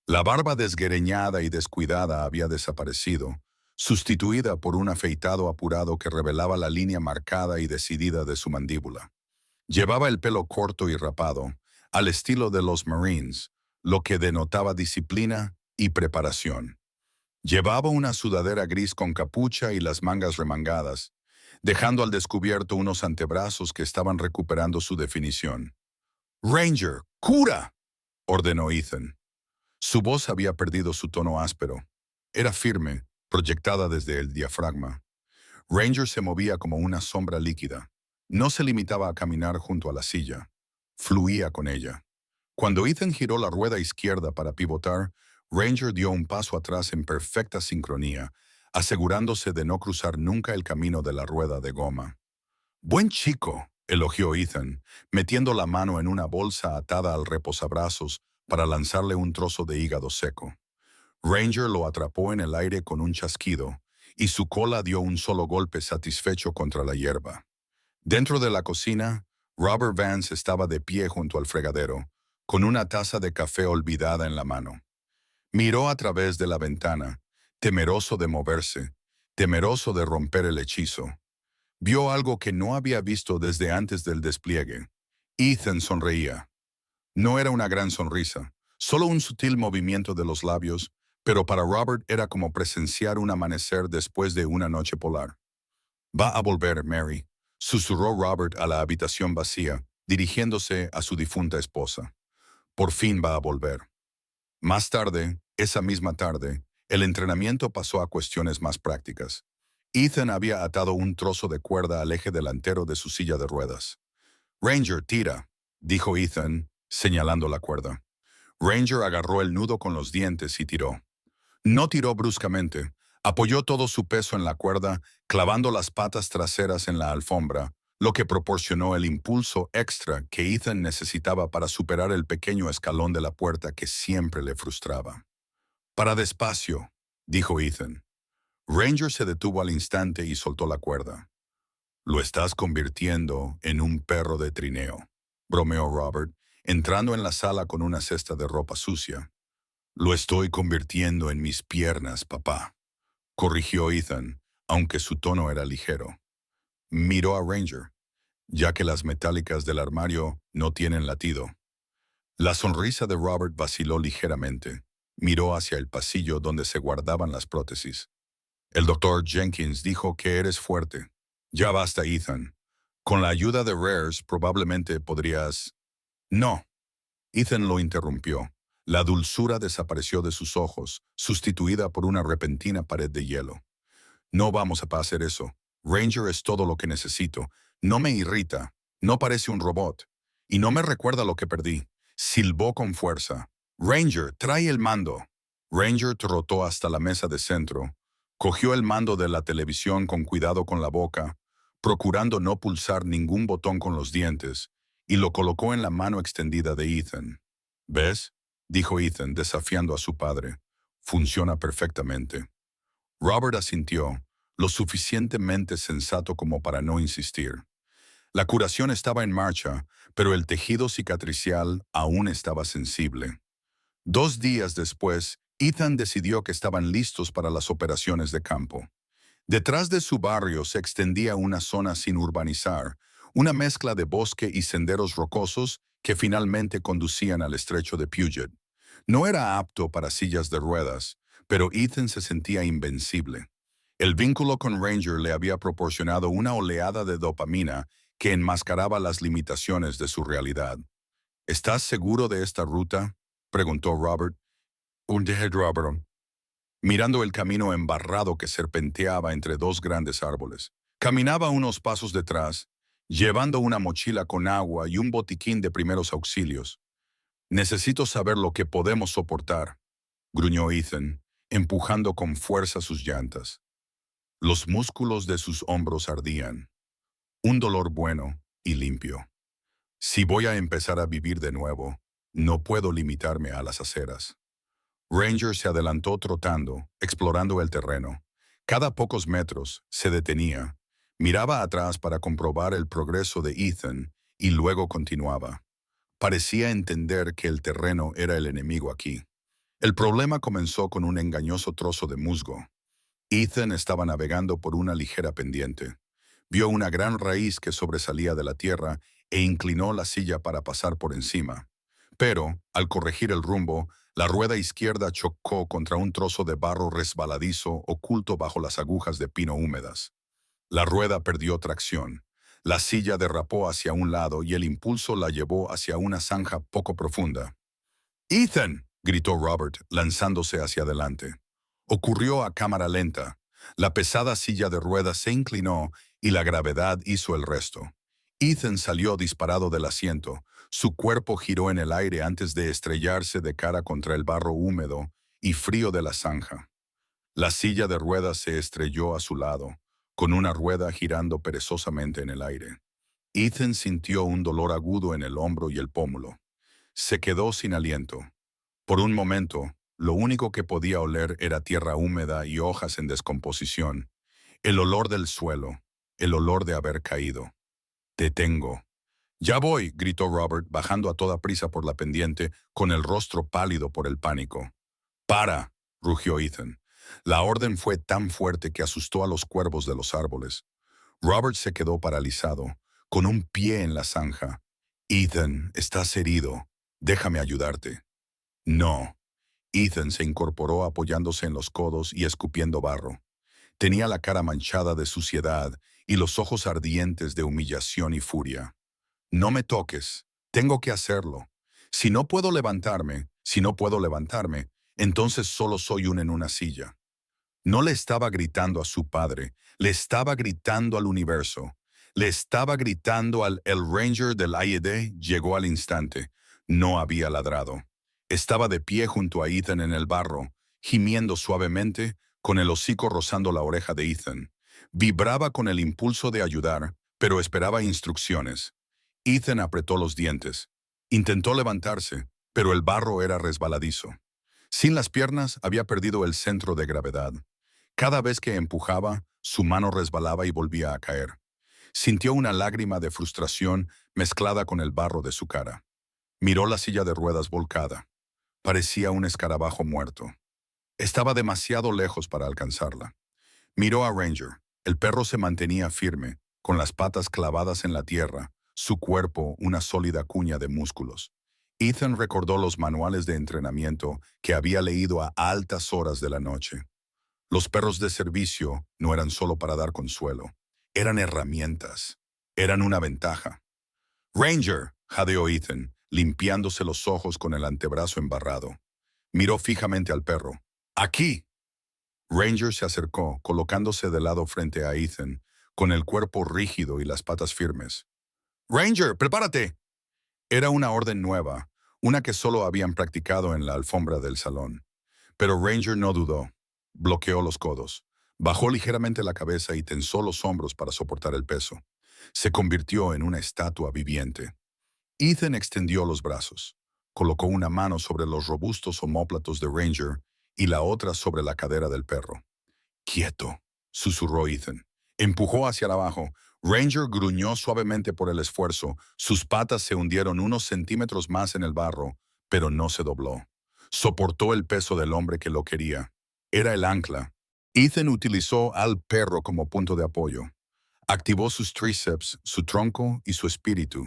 La barba desgreñada y descuidada había desaparecido, sustituida por un afeitado apurado que revelaba la línea marcada y decidida de su mandíbula. Llevaba el pelo corto y rapado, al estilo de los Marines, lo que denotaba disciplina y preparación. Llevaba una sudadera gris con capucha y las mangas remangadas, dejando al descubierto unos antebrazos que estaban recuperando su definición. «Ranger, cura», ordenó Ethan. Su voz había perdido su tono áspero. Era firme, proyectada desde el diafragma. Ranger se movía como una sombra líquida. No se limitaba a caminar junto a la silla. Fluía con ella. Cuando Ethan giró la rueda izquierda para pivotar, Ranger dio un paso atrás en perfecta sincronía, asegurándose de no cruzar nunca el camino de la rueda de goma. «Buen chico», elogió Ethan, metiendo la mano en una bolsa atada al reposabrazos para lanzarle un trozo de hígado seco. Ranger lo atrapó en el aire con un chasquido, y su cola dio un solo golpe satisfecho contra la hierba. Dentro de la cocina, Robert Vance estaba de pie junto al fregadero, con una taza de café olvidada en la mano. Miró a través de la ventana, temeroso de moverse, temeroso de romper el hechizo. Vio algo que no había visto desde antes del despliegue. Ethan sonreía. No era una gran sonrisa, solo un sutil movimiento de los labios, pero para Robert era como presenciar un amanecer después de una noche polar. «Va a volver, Mary», susurró Robert a la habitación vacía, dirigiéndose a su difunta esposa. «Por fin va a volver». Más tarde, esa misma tarde, el entrenamiento pasó a cuestiones más prácticas. Ethan había atado un trozo de cuerda al eje delantero de su silla de ruedas. «Ranger, tira», dijo Ethan, señalando la cuerda. Ranger agarró el nudo con los dientes y tiró. No tiró bruscamente. Apoyó todo su peso en la cuerda, clavando las patas traseras en la alfombra, lo que proporcionó el impulso extra que Ethan necesitaba para superar el pequeño escalón de la puerta que siempre le frustraba. «Para despacio», dijo Ethan. Ranger se detuvo al instante y soltó la cuerda. Lo estás convirtiendo en un perro de trineo, bromeó Robert, entrando en la sala con una cesta de ropa sucia. Lo estoy convirtiendo en mis piernas, papá, corrigió Ethan, aunque su tono era ligero. Miró a Ranger, ya que las metálicas del armario no tienen latido. La sonrisa de Robert vaciló ligeramente. Miró hacia el pasillo donde se guardaban las prótesis. El doctor Jenkins dijo que eres fuerte. Ya basta, Ethan. Con la ayuda de Rares probablemente podrías... No. Ethan lo interrumpió. La dulzura desapareció de sus ojos, sustituida por una repentina pared de hielo. No vamos a hacer eso. Ranger es todo lo que necesito. No me irrita. No parece un robot. Y no me recuerda lo que perdí. Silbó con fuerza. Ranger, trae el mando. Ranger trotó hasta la mesa de centro. Cogió el mando de la televisión con cuidado con la boca, procurando no pulsar ningún botón con los dientes, y lo colocó en la mano extendida de Ethan. ¿Ves? Dijo Ethan, desafiando a su padre. Funciona perfectamente. Robert asintió, lo suficientemente sensato como para no insistir. La curación estaba en marcha, pero el tejido cicatricial aún estaba sensible. 2 días después, Ethan decidió que estaban listos para las operaciones de campo. Detrás de su barrio se extendía una zona sin urbanizar, una mezcla de bosque y senderos rocosos que finalmente conducían al estrecho de Puget. No era apto para sillas de ruedas, pero Ethan se sentía invencible. El vínculo con Ranger le había proporcionado una oleada de dopamina que enmascaraba las limitaciones de su realidad. ¿Estás seguro de esta ruta?, preguntó Robert. Robert, mirando el camino embarrado que serpenteaba entre dos grandes árboles. Caminaba unos pasos detrás, llevando una mochila con agua y un botiquín de primeros auxilios. Necesito saber lo que podemos soportar, gruñó Ethan, empujando con fuerza sus llantas. Los músculos de sus hombros ardían. Un dolor bueno y limpio. Si voy a empezar a vivir de nuevo, no puedo limitarme a las aceras. Ranger se adelantó trotando, explorando el terreno. Cada pocos metros se detenía, miraba atrás para comprobar el progreso de Ethan y luego continuaba. Parecía entender que el terreno era el enemigo aquí. El problema comenzó con un engañoso trozo de musgo. Ethan estaba navegando por una ligera pendiente. Vio una gran raíz que sobresalía de la tierra e inclinó la silla para pasar por encima. Pero, al corregir el rumbo, la rueda izquierda chocó contra un trozo de barro resbaladizo oculto bajo las agujas de pino húmedas. La rueda perdió tracción. La silla derrapó hacia un lado y el impulso la llevó hacia una zanja poco profunda. ¡Ethan!, gritó Robert, lanzándose hacia adelante. Ocurrió a cámara lenta. La pesada silla de ruedas se inclinó y la gravedad hizo el resto. Ethan salió disparado del asiento. Su cuerpo giró en el aire antes de estrellarse de cara contra el barro húmedo y frío de la zanja. La silla de ruedas se estrelló a su lado, con una rueda girando perezosamente en el aire. Ethan sintió un dolor agudo en el hombro y el pómulo. Se quedó sin aliento. Por un momento, lo único que podía oler era tierra húmeda y hojas en descomposición. El olor del suelo, el olor de haber caído. «Te tengo». «Ya voy», gritó Robert, bajando a toda prisa por la pendiente, con el rostro pálido por el pánico. «¡Para!», rugió Ethan. La orden fue tan fuerte que asustó a los cuervos de los árboles. Robert se quedó paralizado, con un pie en la zanja. «Ethan, estás herido. Déjame ayudarte». «No». Ethan se incorporó apoyándose en los codos y escupiendo barro. Tenía la cara manchada de suciedad y los ojos ardientes de humillación y furia. «No me toques. Tengo que hacerlo. Si no puedo levantarme, entonces solo soy en una silla». No le estaba gritando a su padre, le estaba gritando al universo. Le estaba gritando al El Ranger del AED llegó al instante. No había ladrado. Estaba de pie junto a Ethan en el barro, gimiendo suavemente, con el hocico rozando la oreja de Ethan. Vibraba con el impulso de ayudar, pero esperaba instrucciones. Ethan apretó los dientes. Intentó levantarse, pero el barro era resbaladizo. Sin las piernas había perdido el centro de gravedad. Cada vez que empujaba, su mano resbalaba y volvía a caer. Sintió una lágrima de frustración mezclada con el barro de su cara. Miró la silla de ruedas volcada. Parecía un escarabajo muerto. Estaba demasiado lejos para alcanzarla. Miró a Ranger. El perro se mantenía firme, con las patas clavadas en la tierra, su cuerpo una sólida cuña de músculos. Ethan recordó los manuales de entrenamiento que había leído a altas horas de la noche. Los perros de servicio no eran solo para dar consuelo, eran herramientas, eran una ventaja. Ranger, jadeó Ethan, limpiándose los ojos con el antebrazo embarrado. Miró fijamente al perro. ¡Aquí! Ranger se acercó, colocándose de lado frente a Ethan, con el cuerpo rígido y las patas firmes. ¡Ranger, prepárate! Era una orden nueva, una que solo habían practicado en la alfombra del salón. Pero Ranger no dudó. Bloqueó los codos, bajó ligeramente la cabeza y tensó los hombros para soportar el peso. Se convirtió en una estatua viviente. Ethan extendió los brazos, colocó una mano sobre los robustos omóplatos de Ranger y la otra sobre la cadera del perro. «Quieto», susurró Ethan. Empujó hacia abajo. Ranger gruñó suavemente por el esfuerzo. Sus patas se hundieron unos centímetros más en el barro, pero no se dobló. Soportó el peso del hombre que lo quería. Era el ancla. Ethan utilizó al perro como punto de apoyo. Activó sus tríceps, su tronco y su espíritu.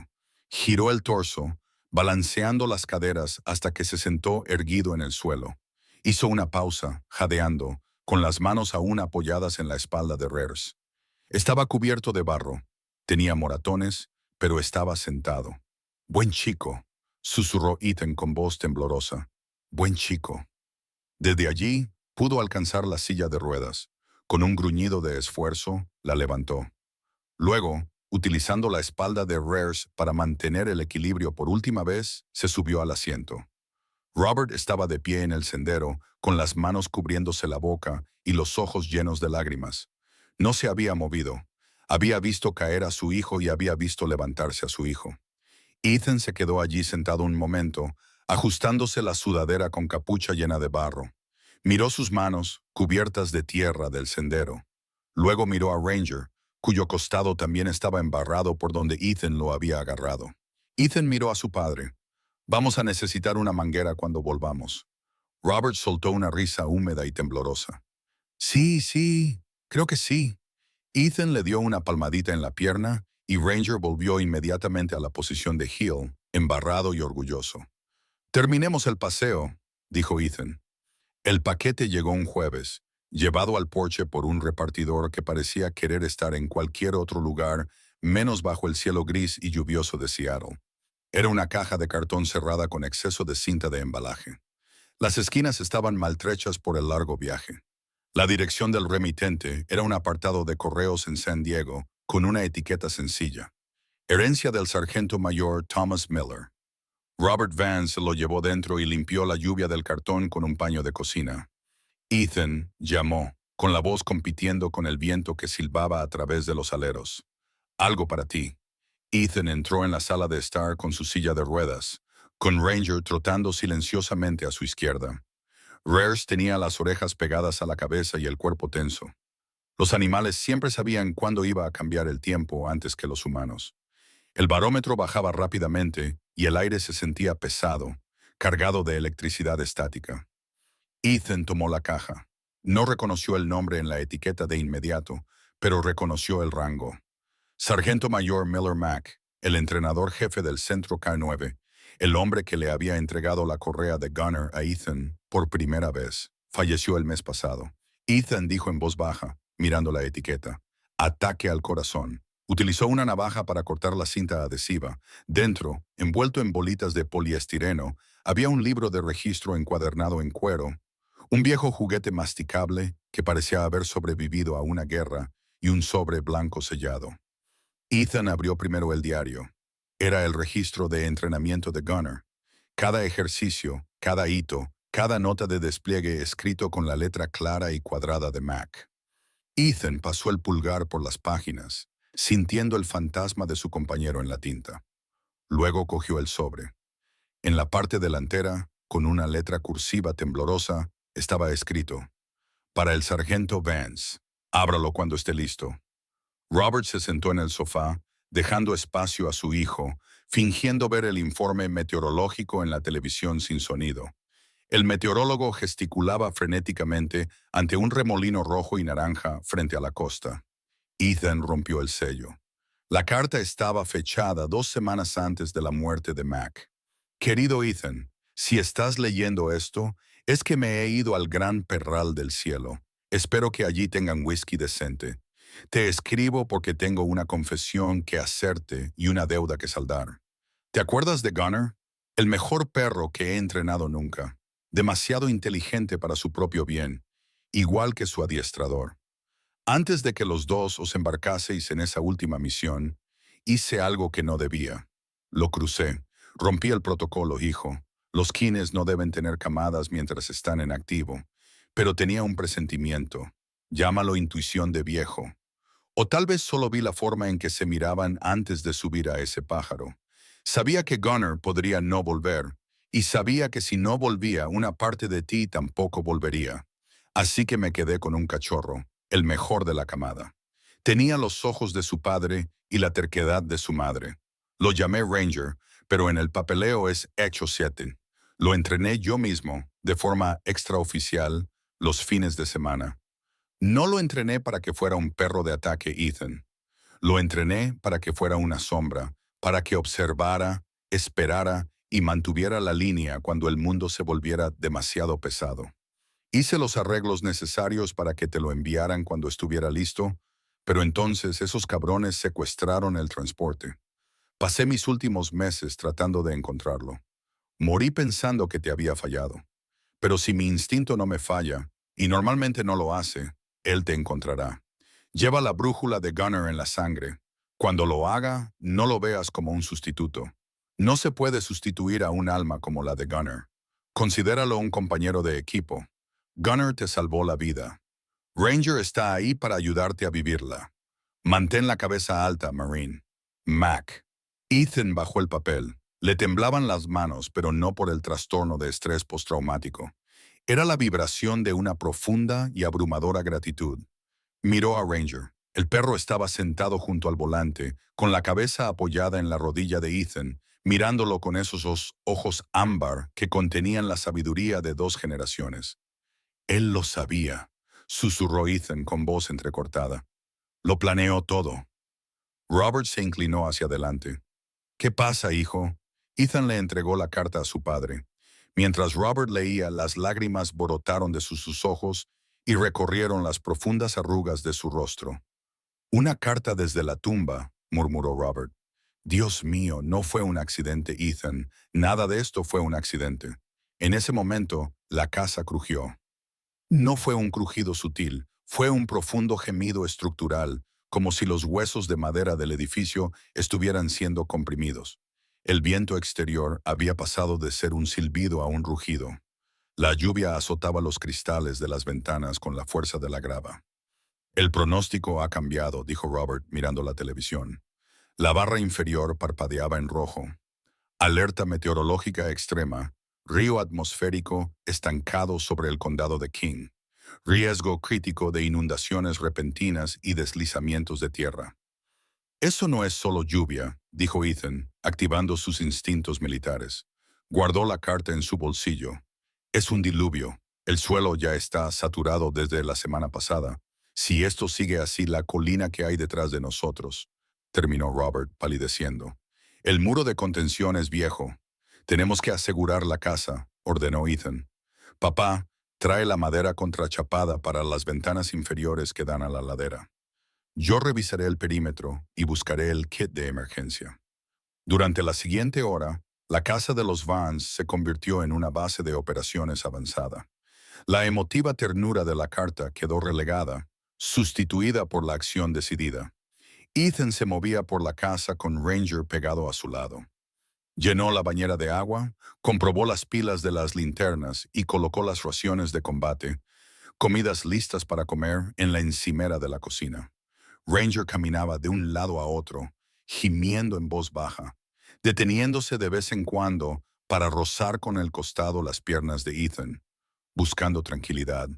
Giró el torso, balanceando las caderas hasta que se sentó erguido en el suelo. Hizo una pausa, jadeando, con las manos aún apoyadas en la espalda de Rers. Estaba cubierto de barro. Tenía moratones, pero estaba sentado. «Buen chico», susurró Ethan con voz temblorosa. «Buen chico». Desde allí, pudo alcanzar la silla de ruedas. Con un gruñido de esfuerzo, la levantó. Luego, utilizando la espalda de Rers para mantener el equilibrio por última vez, se subió al asiento. Robert estaba de pie en el sendero, con las manos cubriéndose la boca y los ojos llenos de lágrimas. No se había movido. Había visto caer a su hijo y había visto levantarse a su hijo. Ethan se quedó allí sentado un momento, ajustándose la sudadera con capucha llena de barro. Miró sus manos, cubiertas de tierra del sendero. Luego miró a Ranger, cuyo costado también estaba embarrado por donde Ethan lo había agarrado. Ethan miró a su padre. «Vamos a necesitar una manguera cuando volvamos». Robert soltó una risa húmeda y temblorosa. «Sí, sí, creo que sí». Ethan le dio una palmadita en la pierna y Ranger volvió inmediatamente a la posición de heel, embarrado y orgulloso. «Terminemos el paseo», dijo Ethan. El paquete llegó un jueves, llevado al porche por un repartidor que parecía querer estar en cualquier otro lugar, menos bajo el cielo gris y lluvioso de Seattle. Era una caja de cartón cerrada con exceso de cinta de embalaje. Las esquinas estaban maltrechas por el largo viaje. La dirección del remitente era un apartado de correos en San Diego, con una etiqueta sencilla. Herencia del sargento mayor Thomas Miller. Robert Vance lo llevó dentro y limpió la lluvia del cartón con un paño de cocina. Ethan llamó, con la voz compitiendo con el viento que silbaba a través de los aleros. «Algo para ti». Ethan entró en la sala de estar con su silla de ruedas, con Ranger trotando silenciosamente a su izquierda. Rers tenía las orejas pegadas a la cabeza y el cuerpo tenso. Los animales siempre sabían cuándo iba a cambiar el tiempo antes que los humanos. El barómetro bajaba rápidamente y el aire se sentía pesado, cargado de electricidad estática. Ethan tomó la caja. No reconoció el nombre en la etiqueta de inmediato, pero reconoció el rango. Sargento Mayor Miller Mack, el entrenador jefe del Centro K9, el hombre que le había entregado la correa de Gunner a Ethan por primera vez, falleció el mes pasado. Ethan dijo en voz baja, mirando la etiqueta: «Ataque al corazón». Utilizó una navaja para cortar la cinta adhesiva. Dentro, envuelto en bolitas de poliestireno, había un libro de registro encuadernado en cuero, un viejo juguete masticable que parecía haber sobrevivido a una guerra y un sobre blanco sellado. Ethan abrió primero el diario. Era el registro de entrenamiento de Gunner. Cada ejercicio, cada hito, cada nota de despliegue escrito con la letra clara y cuadrada de Mac. Ethan pasó el pulgar por las páginas, sintiendo el fantasma de su compañero en la tinta. Luego cogió el sobre. En la parte delantera, con una letra cursiva temblorosa, estaba escrito: «Para el sargento Vance. Ábralo cuando esté listo». Robert se sentó en el sofá, dejando espacio a su hijo, fingiendo ver el informe meteorológico en la televisión sin sonido. El meteorólogo gesticulaba frenéticamente ante un remolino rojo y naranja frente a la costa. Ethan rompió el sello. La carta estaba fechada 2 semanas antes de la muerte de Mac. Querido Ethan, si estás leyendo esto, es que me he ido al gran perral del cielo. Espero que allí tengan whisky decente. Te escribo porque tengo una confesión que hacerte y una deuda que saldar. ¿Te acuerdas de Gunner? El mejor perro que he entrenado nunca. Demasiado inteligente para su propio bien, igual que su adiestrador. Antes de que los dos os embarcaseis en esa última misión, hice algo que no debía. Lo crucé. Rompí el protocolo, hijo. Los kines no deben tener camadas mientras están en activo. Pero tenía un presentimiento. Llámalo intuición de viejo. O tal vez solo vi la forma en que se miraban antes de subir a ese pájaro. Sabía que Gunner podría no volver, y sabía que si no volvía, una parte de ti tampoco volvería. Así que me quedé con un cachorro, el mejor de la camada. Tenía los ojos de su padre y la terquedad de su madre. Lo llamé Ranger, pero en el papeleo es Hecho 7. Lo entrené yo mismo, de forma extraoficial, los fines de semana. No lo entrené para que fuera un perro de ataque, Ethan. Lo entrené para que fuera una sombra, para que observara, esperara y mantuviera la línea cuando el mundo se volviera demasiado pesado. Hice los arreglos necesarios para que te lo enviaran cuando estuviera listo, pero entonces esos cabrones secuestraron el transporte. Pasé mis últimos meses tratando de encontrarlo. Morí pensando que te había fallado. Pero si mi instinto no me falla, y normalmente no lo hace, él te encontrará. Lleva la brújula de Gunner en la sangre. Cuando lo haga, no lo veas como un sustituto. No se puede sustituir a un alma como la de Gunner. Considéralo un compañero de equipo. Gunner te salvó la vida. Ranger está ahí para ayudarte a vivirla. Mantén la cabeza alta, Marine. Mac. Ethan bajó el papel. Le temblaban las manos, pero no por el trastorno de estrés postraumático. Era la vibración de una profunda y abrumadora gratitud. Miró a Ranger. El perro estaba sentado junto al volante, con la cabeza apoyada en la rodilla de Ethan, mirándolo con esos ojos ámbar que contenían la sabiduría de 2 generaciones. Él lo sabía, susurró Ethan con voz entrecortada. Lo planeó todo. Robert se inclinó hacia adelante. ¿Qué pasa, hijo? Ethan le entregó la carta a su padre. Mientras Robert leía, las lágrimas brotaron de sus ojos y recorrieron las profundas arrugas de su rostro. Una carta desde la tumba, murmuró Robert. Dios mío, no fue un accidente, Ethan. Nada de esto fue un accidente. En ese momento, la casa crujió. No fue un crujido sutil, fue un profundo gemido estructural, como si los huesos de madera del edificio estuvieran siendo comprimidos. El viento exterior había pasado de ser un silbido a un rugido. La lluvia azotaba los cristales de las ventanas con la fuerza de la grava. El pronóstico ha cambiado, dijo Robert mirando la televisión. La barra inferior parpadeaba en rojo. Alerta meteorológica extrema, río atmosférico estancado sobre el condado de King. Riesgo crítico de inundaciones repentinas y deslizamientos de tierra. Eso no es solo lluvia, dijo Ethan, activando sus instintos militares. Guardó la carta en su bolsillo. Es un diluvio. El suelo ya está saturado desde la semana pasada. Si esto sigue así, la colina que hay detrás de nosotros, terminó Robert palideciendo. El muro de contención es viejo. Tenemos que asegurar la casa, ordenó Ethan. Papá, trae la madera contrachapada para las ventanas inferiores que dan a la ladera. Yo revisaré el perímetro y buscaré el kit de emergencia. Durante la siguiente hora, la casa de los Vans se convirtió en una base de operaciones avanzada. La emotiva ternura de la carta quedó relegada, sustituida por la acción decidida. Ethan se movía por la casa con Ranger pegado a su lado. Llenó la bañera de agua, comprobó las pilas de las linternas y colocó las raciones de combate, comidas listas para comer en la encimera de la cocina. Ranger caminaba de un lado a otro, gimiendo en voz baja, deteniéndose de vez en cuando para rozar con el costado las piernas de Ethan, buscando tranquilidad.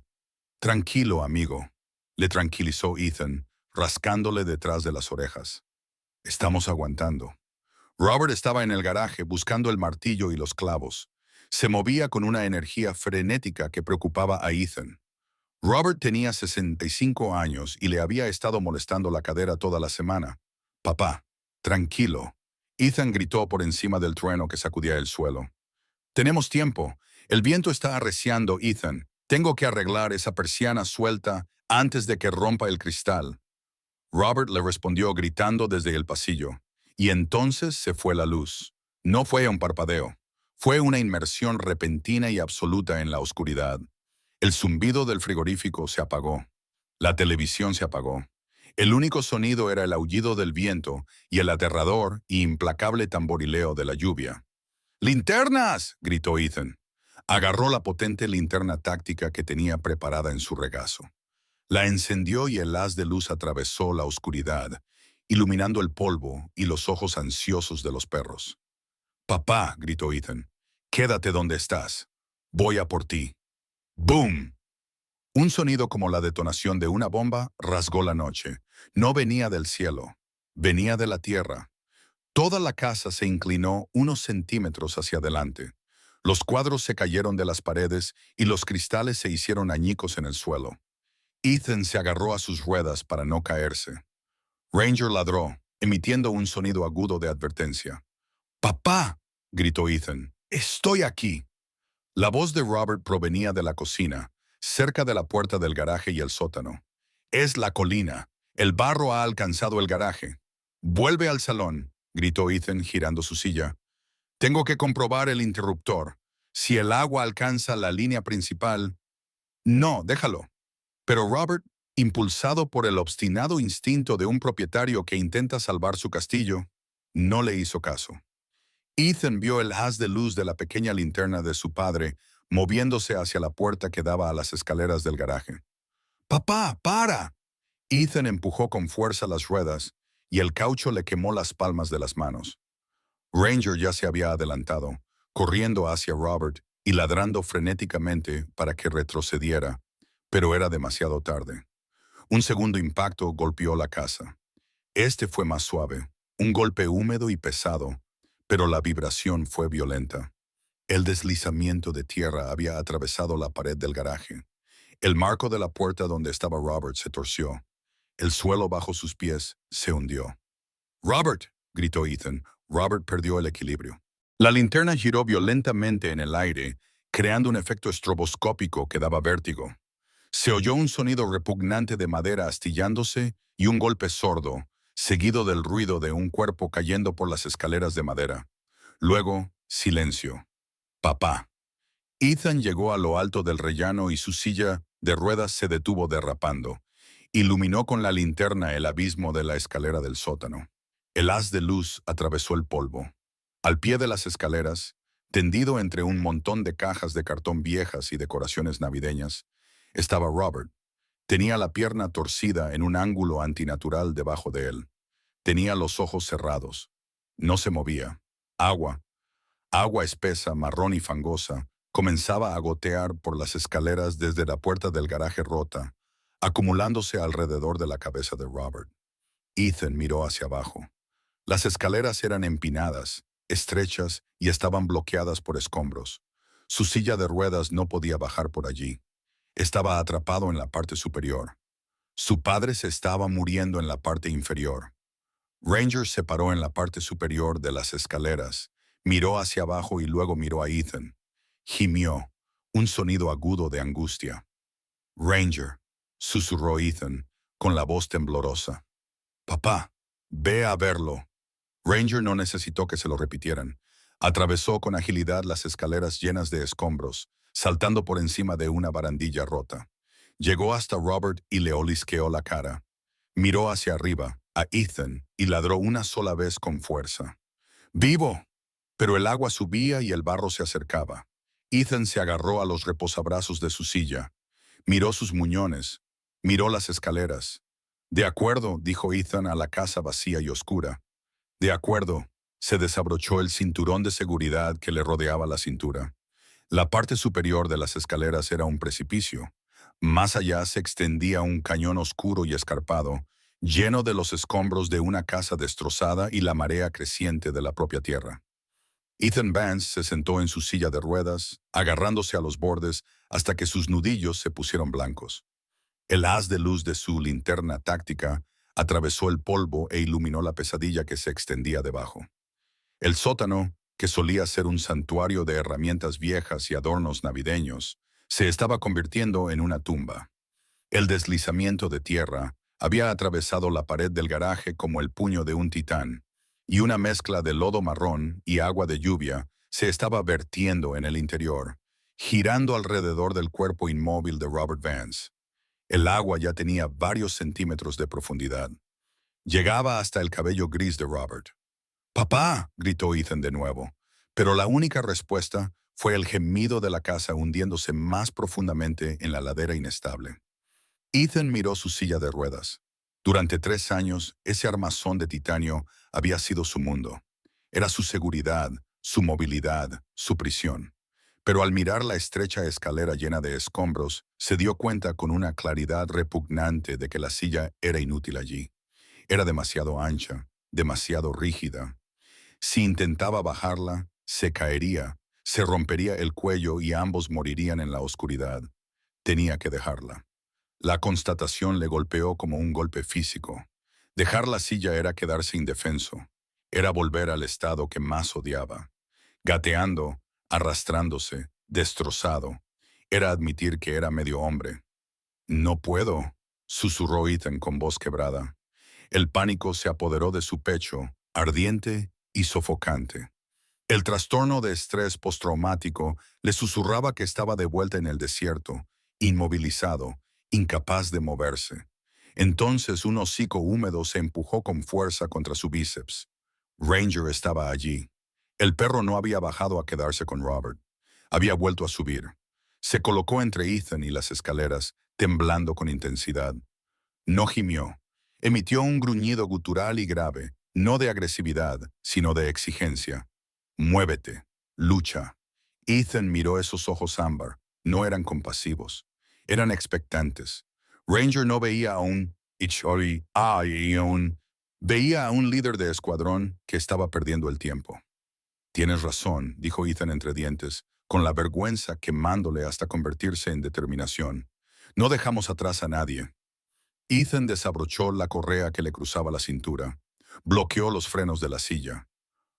Tranquilo, amigo, le tranquilizó Ethan, rascándole detrás de las orejas. Estamos aguantando. Robert estaba en el garaje buscando el martillo y los clavos. Se movía con una energía frenética que preocupaba a Ethan. Robert tenía 65 años y le había estado molestando la cadera toda la semana. Papá, tranquilo. Ethan gritó por encima del trueno que sacudía el suelo. Tenemos tiempo. El viento está arreciando, Ethan. Tengo que arreglar esa persiana suelta antes de que rompa el cristal. Robert le respondió gritando desde el pasillo. Y entonces se fue la luz. No fue un parpadeo. Fue una inmersión repentina y absoluta en la oscuridad. El zumbido del frigorífico se apagó. La televisión se apagó. El único sonido era el aullido del viento y el aterrador e implacable tamborileo de la lluvia. ¡Linternas!, gritó Ethan. Agarró la potente linterna táctica que tenía preparada en su regazo. La encendió y el haz de luz atravesó la oscuridad, iluminando el polvo y los ojos ansiosos de los perros. «Papá», gritó Ethan, «quédate donde estás. Voy a por ti». ¡Boom! Un sonido como la detonación de una bomba rasgó la noche. No venía del cielo, venía de la tierra. Toda la casa se inclinó unos centímetros hacia adelante. Los cuadros se cayeron de las paredes y los cristales se hicieron añicos en el suelo. Ethan se agarró a sus ruedas para no caerse. Ranger ladró, emitiendo un sonido agudo de advertencia. «¡Papá!», gritó Ethan. «¡Estoy aquí!». La voz de Robert provenía de la cocina, cerca de la puerta del garaje y el sótano. «Es la colina. El barro ha alcanzado el garaje». «Vuelve al salón», gritó Ethan girando su silla. «Tengo que comprobar el interruptor. Si el agua alcanza la línea principal...». «No, déjalo». Pero Robert, impulsado por el obstinado instinto de un propietario que intenta salvar su castillo, no le hizo caso. Ethan vio el haz de luz de la pequeña linterna de su padre moviéndose hacia la puerta que daba a las escaleras del garaje. «¡Papá, para!». Ethan empujó con fuerza las ruedas y el caucho le quemó las palmas de las manos. Ranger ya se había adelantado, corriendo hacia Robert y ladrando frenéticamente para que retrocediera, pero era demasiado tarde. Un segundo impacto golpeó la casa. Este fue más suave, un golpe húmedo y pesado, pero la vibración fue violenta. El deslizamiento de tierra había atravesado la pared del garaje. El marco de la puerta donde estaba Robert se torció. El suelo bajo sus pies se hundió. «¡Robert!», gritó Ethan. Robert perdió el equilibrio. La linterna giró violentamente en el aire, creando un efecto estroboscópico que daba vértigo. Se oyó un sonido repugnante de madera astillándose y un golpe sordo, seguido del ruido de un cuerpo cayendo por las escaleras de madera. Luego, silencio. «Papá». Ethan llegó a lo alto del rellano y su silla de ruedas se detuvo derrapando. Iluminó con la linterna el abismo de la escalera del sótano. El haz de luz atravesó el polvo. Al pie de las escaleras, tendido entre un montón de cajas de cartón viejas y decoraciones navideñas, estaba Robert. Tenía la pierna torcida en un ángulo antinatural debajo de él. Tenía los ojos cerrados. No se movía. Agua espesa, marrón y fangosa, comenzaba a gotear por las escaleras desde la puerta del garaje rota, acumulándose alrededor de la cabeza de Robert. Ethan miró hacia abajo. Las escaleras eran empinadas, estrechas y estaban bloqueadas por escombros. Su silla de ruedas no podía bajar por allí. Estaba atrapado en la parte superior. Su padre se estaba muriendo en la parte inferior. Ranger se paró en la parte superior de las escaleras, miró hacia abajo y luego miró a Ethan. Gimió, un sonido agudo de angustia. «Ranger», susurró Ethan, con la voz temblorosa. «Papá, ve a verlo». Ranger no necesitó que se lo repitieran. Atravesó con agilidad las escaleras llenas de escombros, saltando por encima de una barandilla rota. Llegó hasta Robert y le olisqueó la cara. Miró hacia arriba, a Ethan, y ladró una sola vez con fuerza. «¡Vivo!». Pero el agua subía y el barro se acercaba. Ethan se agarró a los reposabrazos de su silla. Miró sus muñones. Miró las escaleras. «De acuerdo», dijo Ethan a la casa vacía y oscura. «De acuerdo». Se desabrochó el cinturón de seguridad que le rodeaba la cintura. La parte superior de las escaleras era un precipicio. Más allá se extendía un cañón oscuro y escarpado, lleno de los escombros de una casa destrozada y la marea creciente de la propia tierra. Ethan Vance se sentó en su silla de ruedas, agarrándose a los bordes hasta que sus nudillos se pusieron blancos. El haz de luz de su linterna táctica atravesó el polvo e iluminó la pesadilla que se extendía debajo. El sótano, que solía ser un santuario de herramientas viejas y adornos navideños, se estaba convirtiendo en una tumba. El deslizamiento de tierra había atravesado la pared del garaje como el puño de un titán, y una mezcla de lodo marrón y agua de lluvia se estaba vertiendo en el interior, girando alrededor del cuerpo inmóvil de Robert Vance. El agua ya tenía varios centímetros de profundidad. Llegaba hasta el cabello gris de Robert. «¡Papá!», gritó Ethan de nuevo, pero la única respuesta fue el gemido de la casa hundiéndose más profundamente en la ladera inestable. Ethan miró su silla de ruedas. Durante 3 años, ese armazón de titanio había sido su mundo. Era su seguridad, su movilidad, su prisión. Pero al mirar la estrecha escalera llena de escombros, se dio cuenta con una claridad repugnante de que la silla era inútil allí. Era demasiado ancha, demasiado rígida. Si intentaba bajarla, se caería, se rompería el cuello y ambos morirían en la oscuridad. Tenía que dejarla. La constatación le golpeó como un golpe físico. Dejar la silla era quedarse indefenso. Era volver al estado que más odiaba. Gateando, arrastrándose, destrozado. Era admitir que era medio hombre. «No puedo», susurró Ethan con voz quebrada. El pánico se apoderó de su pecho, ardiente y sofocante. El trastorno de estrés postraumático le susurraba que estaba de vuelta en el desierto, inmovilizado, incapaz de moverse. Entonces un hocico húmedo se empujó con fuerza contra su bíceps. Ranger estaba allí. El perro no había bajado a quedarse con Robert. Había vuelto a subir. Se colocó entre Ethan y las escaleras, temblando con intensidad. No gimió. Emitió un gruñido gutural y grave, no de agresividad, sino de exigencia. «Muévete. Lucha». Ethan miró esos ojos ámbar. No eran compasivos. Eran expectantes. Ranger no veía a un veía a un líder de escuadrón que estaba perdiendo el tiempo. «Tienes razón», dijo Ethan entre dientes, con la vergüenza quemándole hasta convertirse en determinación. «No dejamos atrás a nadie». Ethan desabrochó la correa que le cruzaba la cintura. Bloqueó los frenos de la silla.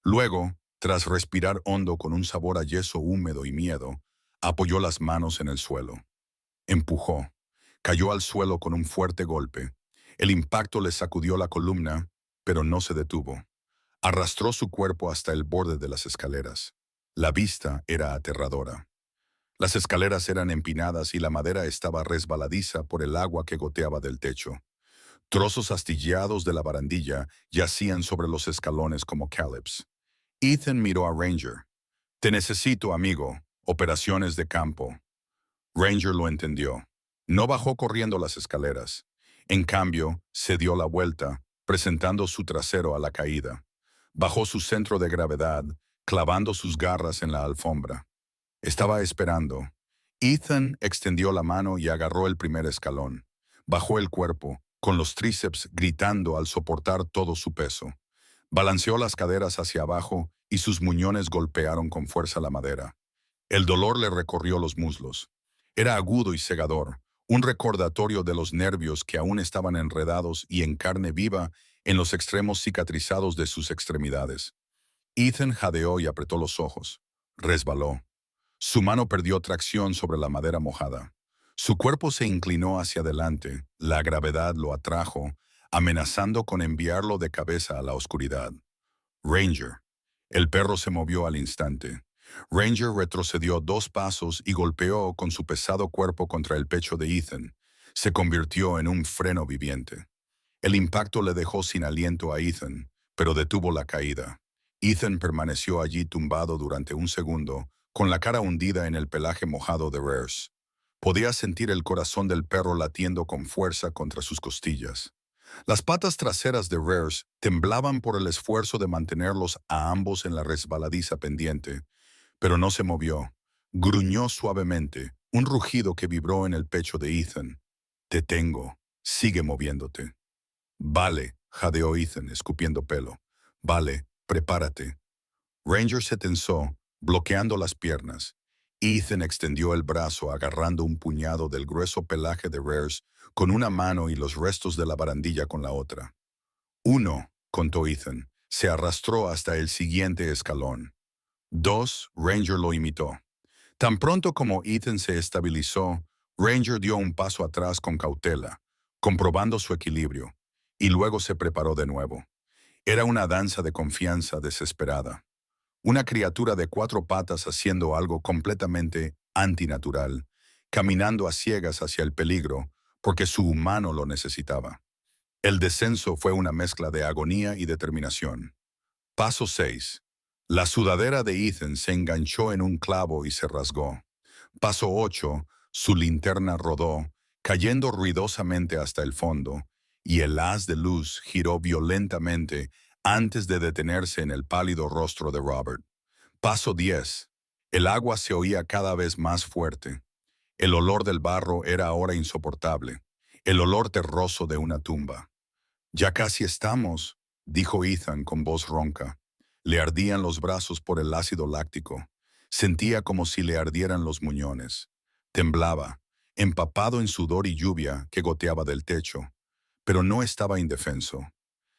Luego, tras respirar hondo con un sabor a yeso húmedo y miedo, apoyó las manos en el suelo. Empujó. Cayó al suelo con un fuerte golpe. El impacto le sacudió la columna, pero no se detuvo. Arrastró su cuerpo hasta el borde de las escaleras. La vista era aterradora. Las escaleras eran empinadas y la madera estaba resbaladiza por el agua que goteaba del techo. Trozos astillados de la barandilla yacían sobre los escalones como calebs. Ethan miró a Ranger. «Te necesito, amigo. Operaciones de campo». Ranger lo entendió. No bajó corriendo las escaleras. En cambio, se dio la vuelta, presentando su trasero a la caída. Bajó su centro de gravedad, clavando sus garras en la alfombra. Estaba esperando. Ethan extendió la mano y agarró el primer escalón. Bajó el cuerpo, con los tríceps gritando al soportar todo su peso. Balanceó las caderas hacia abajo y sus muñones golpearon con fuerza la madera. El dolor le recorrió los muslos. Era agudo y cegador, un recordatorio de los nervios que aún estaban enredados y en carne viva en los extremos cicatrizados de sus extremidades. Ethan jadeó y apretó los ojos. Resbaló. Su mano perdió tracción sobre la madera mojada. Su cuerpo se inclinó hacia adelante, la gravedad lo atrajo, amenazando con enviarlo de cabeza a la oscuridad. «Ranger». El perro se movió al instante. Ranger retrocedió 2 pasos y golpeó con su pesado cuerpo contra el pecho de Ethan. Se convirtió en un freno viviente. El impacto le dejó sin aliento a Ethan, pero detuvo la caída. Ethan permaneció allí tumbado durante un segundo, con la cara hundida en el pelaje mojado de Rares. Podía sentir el corazón del perro latiendo con fuerza contra sus costillas. Las patas traseras de Rares temblaban por el esfuerzo de mantenerlos a ambos en la resbaladiza pendiente, pero no se movió. Gruñó suavemente, un rugido que vibró en el pecho de Ethan. «Te tengo. Sigue moviéndote». Vale, jadeó Ethan, escupiendo pelo. Vale, prepárate. Ranger se tensó, bloqueando las piernas. Ethan extendió el brazo agarrando un puñado del grueso pelaje de Rares con una mano y los restos de la barandilla con la otra. Uno, contó Ethan, se arrastró hasta el siguiente escalón. Dos, Ranger lo imitó. Tan pronto como Ethan se estabilizó, Ranger dio un paso atrás con cautela, comprobando su equilibrio, y luego se preparó de nuevo. Era una danza de confianza desesperada. Una criatura de 4 patas haciendo algo completamente antinatural, caminando a ciegas hacia el peligro, porque su humano lo necesitaba. El descenso fue una mezcla de agonía y determinación. Paso 6. La sudadera de Ethan se enganchó en un clavo y se rasgó. Paso 8. Su linterna rodó, cayendo ruidosamente hasta el fondo, y el haz de luz giró violentamente antes de detenerse en el pálido rostro de Robert. Paso 10. El agua se oía cada vez más fuerte. El olor del barro era ahora insoportable, el olor terroso de una tumba. Ya casi estamos, dijo Ethan con voz ronca. Le ardían los brazos por el ácido láctico. Sentía como si le ardieran los muñones. Temblaba, empapado en sudor y lluvia que goteaba del techo. Pero no estaba indefenso.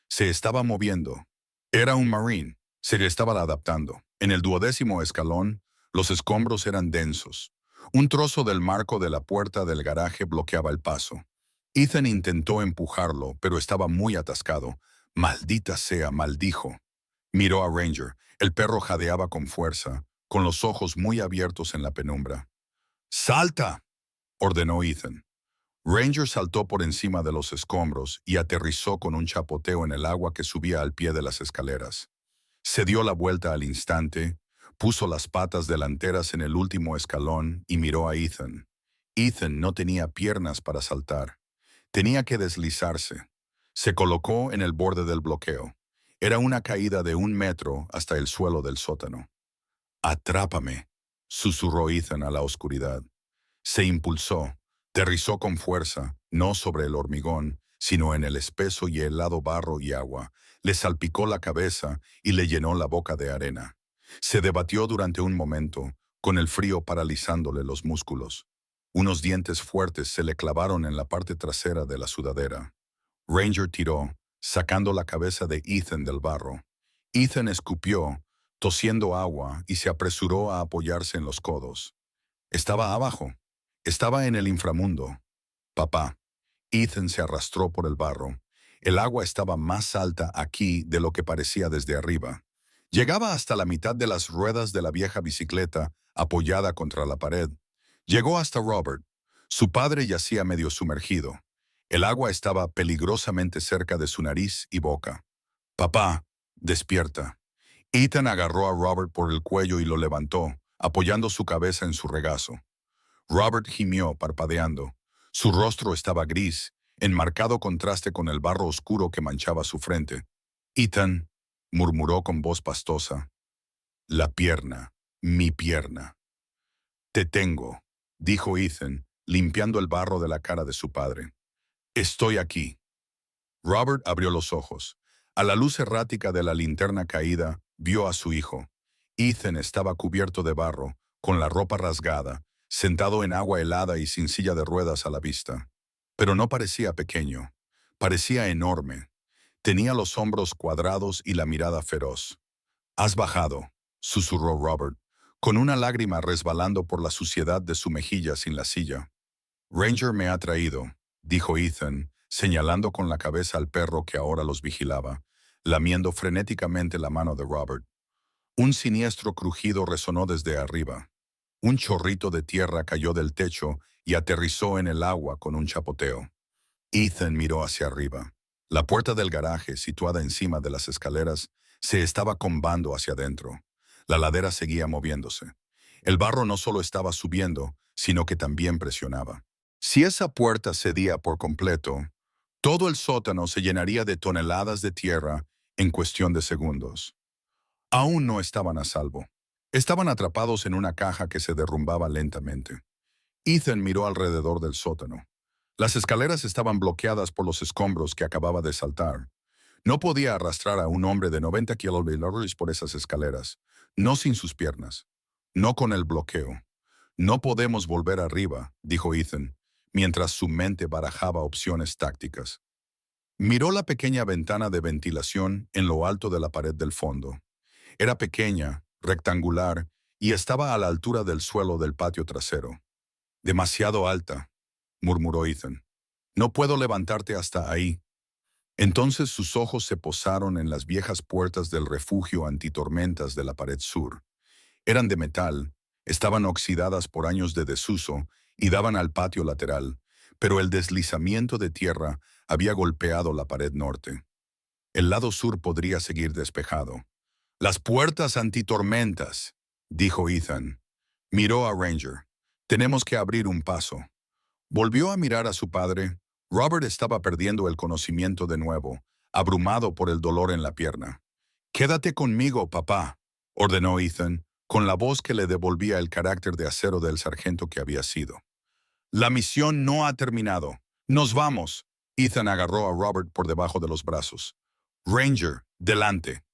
Se estaba moviendo. Era un marine. Se le estaba adaptando. En el 12º escalón, los escombros eran densos. Un trozo del marco de la puerta del garaje bloqueaba el paso. Ethan intentó empujarlo, pero estaba muy atascado. Maldita sea, maldijo. Miró a Ranger. El perro jadeaba con fuerza, con los ojos muy abiertos en la penumbra. ¡Salta!, ordenó Ethan. Ranger saltó por encima de los escombros y aterrizó con un chapoteo en el agua que subía al pie de las escaleras. Se dio la vuelta al instante, puso las patas delanteras en el último escalón y miró a Ethan. Ethan no tenía piernas para saltar. Tenía que deslizarse. Se colocó en el borde del bloqueo. Era una caída de 1 metro hasta el suelo del sótano. «Atrápame», susurró Ethan a la oscuridad. Se impulsó, aterrizó con fuerza, no sobre el hormigón, sino en el espeso y helado barro y agua. Le salpicó la cabeza y le llenó la boca de arena. Se debatió durante un momento, con el frío paralizándole los músculos. Unos dientes fuertes se le clavaron en la parte trasera de la sudadera. Ranger tiró, sacando la cabeza de Ethan del barro. Ethan escupió, tosiendo agua, y se apresuró a apoyarse en los codos. Estaba abajo. Estaba en el inframundo. Papá. Ethan se arrastró por el barro. El agua estaba más alta aquí de lo que parecía desde arriba. Llegaba hasta la mitad de las ruedas de la vieja bicicleta, apoyada contra la pared. Llegó hasta Robert. Su padre yacía medio sumergido. El agua estaba peligrosamente cerca de su nariz y boca. Papá, despierta. Ethan agarró a Robert por el cuello y lo levantó, apoyando su cabeza en su regazo. Robert gimió, parpadeando. Su rostro estaba gris, en marcado contraste con el barro oscuro que manchaba su frente. Ethan, murmuró con voz pastosa. La pierna, mi pierna. Te tengo, dijo Ethan, limpiando el barro de la cara de su padre. Estoy aquí. Robert abrió los ojos. A la luz errática de la linterna caída, vio a su hijo. Ethan estaba cubierto de barro, con la ropa rasgada, sentado en agua helada y sin silla de ruedas a la vista. Pero no parecía pequeño. Parecía enorme. Tenía los hombros cuadrados y la mirada feroz. «Has bajado», susurró Robert, con una lágrima resbalando por la suciedad de su mejilla sin la silla. «Ranger me ha traído», dijo Ethan, señalando con la cabeza al perro que ahora los vigilaba, lamiendo frenéticamente la mano de Robert. Un siniestro crujido resonó desde arriba. Un chorrito de tierra cayó del techo y aterrizó en el agua con un chapoteo. Ethan miró hacia arriba. La puerta del garaje, situada encima de las escaleras, se estaba combando hacia adentro. La ladera seguía moviéndose. El barro no solo estaba subiendo, sino que también presionaba. Si esa puerta cedía por completo, todo el sótano se llenaría de toneladas de tierra en cuestión de segundos. Aún no estaban a salvo. Estaban atrapados en una caja que se derrumbaba lentamente. Ethan miró alrededor del sótano. Las escaleras estaban bloqueadas por los escombros que acababa de saltar. No podía arrastrar a un hombre de 90 kilogramos por esas escaleras, no sin sus piernas, no con el bloqueo. No podemos volver arriba, dijo Ethan, mientras su mente barajaba opciones tácticas. Miró la pequeña ventana de ventilación en lo alto de la pared del fondo. Era pequeña, rectangular, y estaba a la altura del suelo del patio trasero. Demasiado alta, murmuró Ethan. No puedo levantarte hasta ahí. Entonces sus ojos se posaron en las viejas puertas del refugio antitormentas de la pared sur. Eran de metal, estaban oxidadas por años de desuso y daban al patio lateral, pero el deslizamiento de tierra había golpeado la pared norte. El lado sur podría seguir despejado. Las puertas antitormentas, dijo Ethan. Miró a Ranger. Tenemos que abrir un paso. Volvió a mirar a su padre. Robert estaba perdiendo el conocimiento de nuevo, abrumado por el dolor en la pierna. «Quédate conmigo, papá», ordenó Ethan, con la voz que le devolvía el carácter de acero del sargento que había sido. «La misión no ha terminado. ¡Nos vamos!». Ethan agarró a Robert por debajo de los brazos. «Ranger, delante».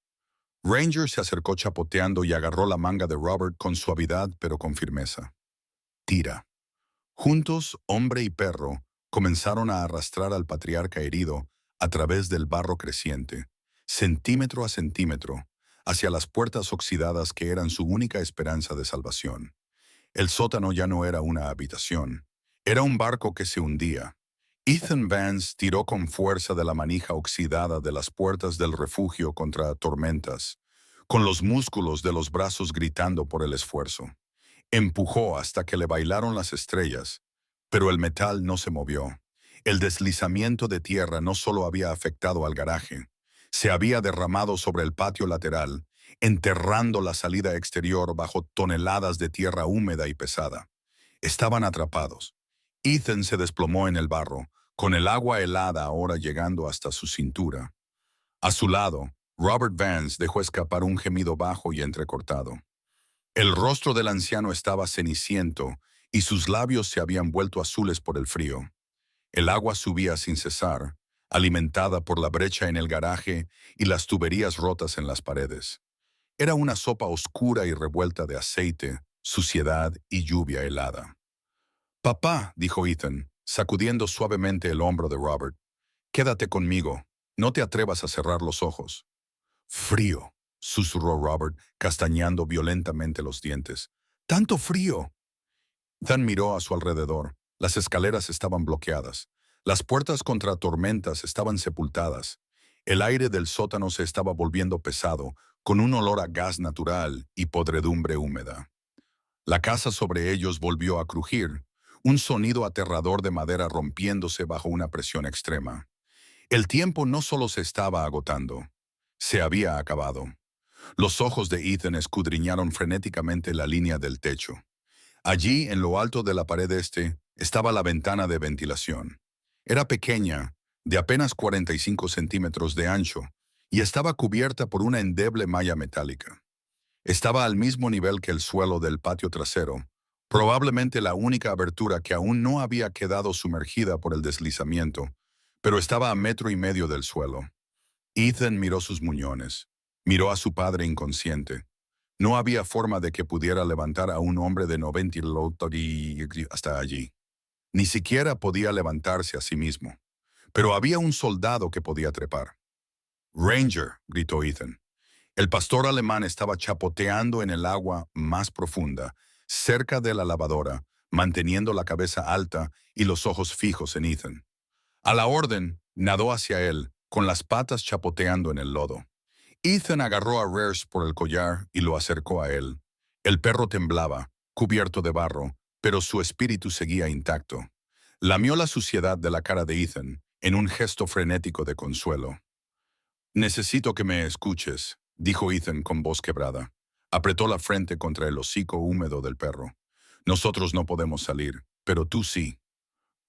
Ranger se acercó chapoteando y agarró la manga de Robert con suavidad pero con firmeza. «Tira». Juntos, hombre y perro, comenzaron a arrastrar al patriarca herido a través del barro creciente, centímetro a centímetro, hacia las puertas oxidadas que eran su única esperanza de salvación. El sótano ya no era una habitación, era un barco que se hundía. Ethan Vance tiró con fuerza de la manija oxidada de las puertas del refugio contra tormentas, con los músculos de los brazos gritando por el esfuerzo. Empujó hasta que le bailaron las estrellas, pero el metal no se movió. El deslizamiento de tierra no solo había afectado al garaje, se había derramado sobre el patio lateral, enterrando la salida exterior bajo toneladas de tierra húmeda y pesada. Estaban atrapados. Ethan se desplomó en el barro, con el agua helada ahora llegando hasta su cintura. A su lado, Robert Vance dejó escapar un gemido bajo y entrecortado. El rostro del anciano estaba ceniciento y sus labios se habían vuelto azules por el frío. El agua subía sin cesar, alimentada por la brecha en el garaje y las tuberías rotas en las paredes. Era una sopa oscura y revuelta de aceite, suciedad y lluvia helada. «Papá», dijo Ethan, sacudiendo suavemente el hombro de Robert, «quédate conmigo. No te atrevas a cerrar los ojos». «Frío», susurró Robert, castañando violentamente los dientes. «¡Tanto frío!». Ethan miró a su alrededor. Las escaleras estaban bloqueadas. Las puertas contra tormentas estaban sepultadas. El aire del sótano se estaba volviendo pesado, con un olor a gas natural y podredumbre húmeda. La casa sobre ellos volvió a crujir, un sonido aterrador de madera rompiéndose bajo una presión extrema. El tiempo no solo se estaba agotando, se había acabado. Los ojos de Ethan escudriñaron frenéticamente la línea del techo. Allí, en lo alto de la pared este, estaba la ventana de ventilación. Era pequeña, de apenas 45 centímetros de ancho, y estaba cubierta por una endeble malla metálica. Estaba al mismo nivel que el suelo del patio trasero, probablemente la única abertura que aún no había quedado sumergida por el deslizamiento, pero estaba a 1,5 metros del suelo. Ethan miró sus muñones, miró a su padre inconsciente. No había forma de que pudiera levantar a un hombre de 90 hasta allí. Ni siquiera podía levantarse a sí mismo. Pero había un soldado que podía trepar. «Ranger», gritó Ethan. El pastor alemán estaba chapoteando en el agua más profunda, cerca de la lavadora, manteniendo la cabeza alta y los ojos fijos en Ethan. A la orden, nadó hacia él, con las patas chapoteando en el lodo. Ethan agarró a Rers por el collar y lo acercó a él. El perro temblaba, cubierto de barro, pero su espíritu seguía intacto. Lamió la suciedad de la cara de Ethan, en un gesto frenético de consuelo. «Necesito que me escuches», dijo Ethan con voz quebrada. Apretó la frente contra el hocico húmedo del perro. «Nosotros no podemos salir, pero tú sí».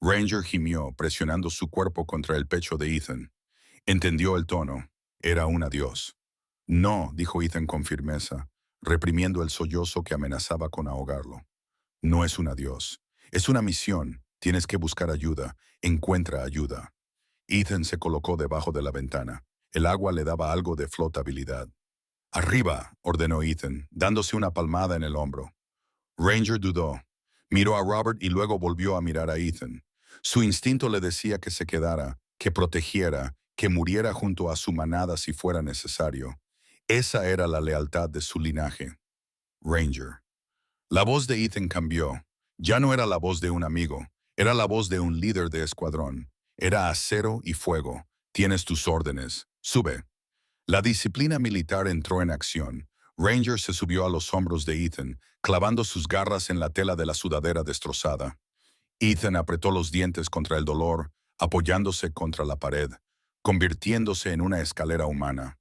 Ranger gimió, presionando su cuerpo contra el pecho de Ethan. Entendió el tono. Era un adiós. «No», dijo Ethan con firmeza, reprimiendo el sollozo que amenazaba con ahogarlo. «No es un adiós. Es una misión. Tienes que buscar ayuda. Encuentra ayuda. Ethan se colocó debajo de la ventana. El agua le daba algo de flotabilidad. Arriba, ordenó Ethan, dándose una palmada en el hombro. Ranger dudó. Miró a Robert y luego volvió a mirar a Ethan. Su instinto le decía que se quedara, que protegiera, que muriera junto a su manada si fuera necesario. Esa era la lealtad de su linaje. Ranger. La voz de Ethan cambió. Ya no era la voz de un amigo, era la voz de un líder de escuadrón. Era acero y fuego. Tienes tus órdenes. Sube. La disciplina militar entró en acción. Ranger se subió a los hombros de Ethan, clavando sus garras en la tela de la sudadera destrozada. Ethan apretó los dientes contra el dolor, apoyándose contra la pared, convirtiéndose en una escalera humana.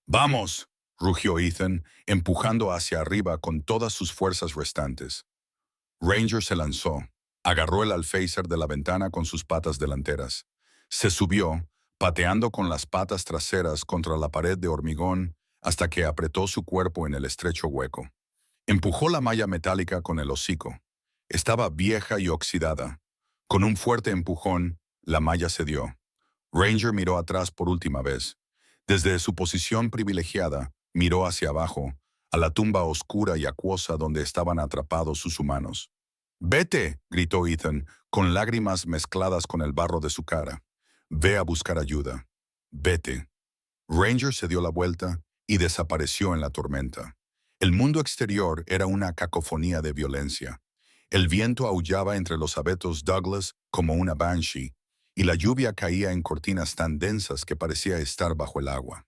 ¡Vamos!, rugió Ethan, empujando hacia arriba con todas sus fuerzas restantes. Ranger se lanzó, agarró el alféizar de la ventana con sus patas delanteras. Se subió, pateando con las patas traseras contra la pared de hormigón hasta que apretó su cuerpo en el estrecho hueco. Empujó la malla metálica con el hocico. Estaba vieja y oxidada. Con un fuerte empujón, la malla cedió. Ranger miró atrás por última vez. Desde su posición privilegiada, miró hacia abajo, a la tumba oscura y acuosa donde estaban atrapados sus humanos. «¡Vete!», gritó Ethan, con lágrimas mezcladas con el barro de su cara. «Ve a buscar ayuda. Vete». Ranger se dio la vuelta y desapareció en la tormenta. El mundo exterior era una cacofonía de violencia. El viento aullaba entre los abetos Douglas como una banshee, y la lluvia caía en cortinas tan densas que parecía estar bajo el agua.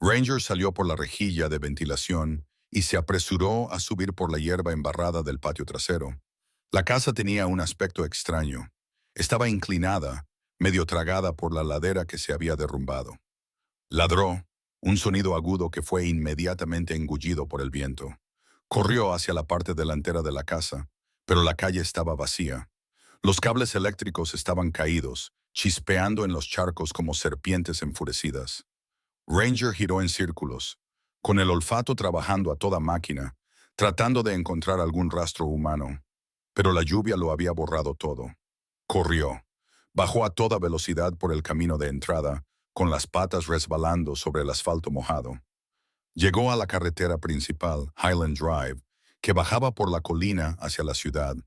Ranger salió por la rejilla de ventilación y se apresuró a subir por la hierba embarrada del patio trasero. La casa tenía un aspecto extraño. Estaba inclinada, medio tragada por la ladera que se había derrumbado. Ladró, un sonido agudo que fue inmediatamente engullido por el viento. Corrió hacia la parte delantera de la casa, pero la calle estaba vacía. Los cables eléctricos estaban caídos, chispeando en los charcos como serpientes enfurecidas. Ranger giró en círculos, con el olfato trabajando a toda máquina, tratando de encontrar algún rastro humano. Pero la lluvia lo había borrado todo. Corrió. Bajó a toda velocidad por el camino de entrada, con las patas resbalando sobre el asfalto mojado. Llegó a la carretera principal, Highland Drive, que bajaba por la colina hacia la ciudad.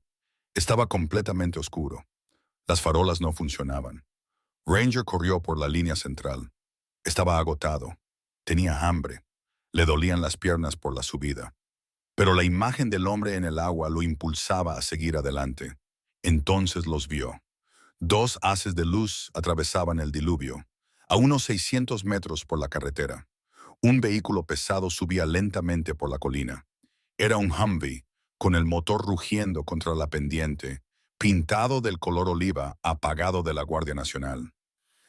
Estaba completamente oscuro. Las farolas no funcionaban. Ranger corrió por la línea central. Estaba agotado. Tenía hambre. Le dolían las piernas por la subida. Pero la imagen del hombre en el agua lo impulsaba a seguir adelante. Entonces los vio. Dos haces de luz atravesaban el diluvio, a unos 600 metros por la carretera. Un vehículo pesado subía lentamente por la colina. Era un Humvee, con el motor rugiendo contra la pendiente, pintado del color oliva apagado de la Guardia Nacional.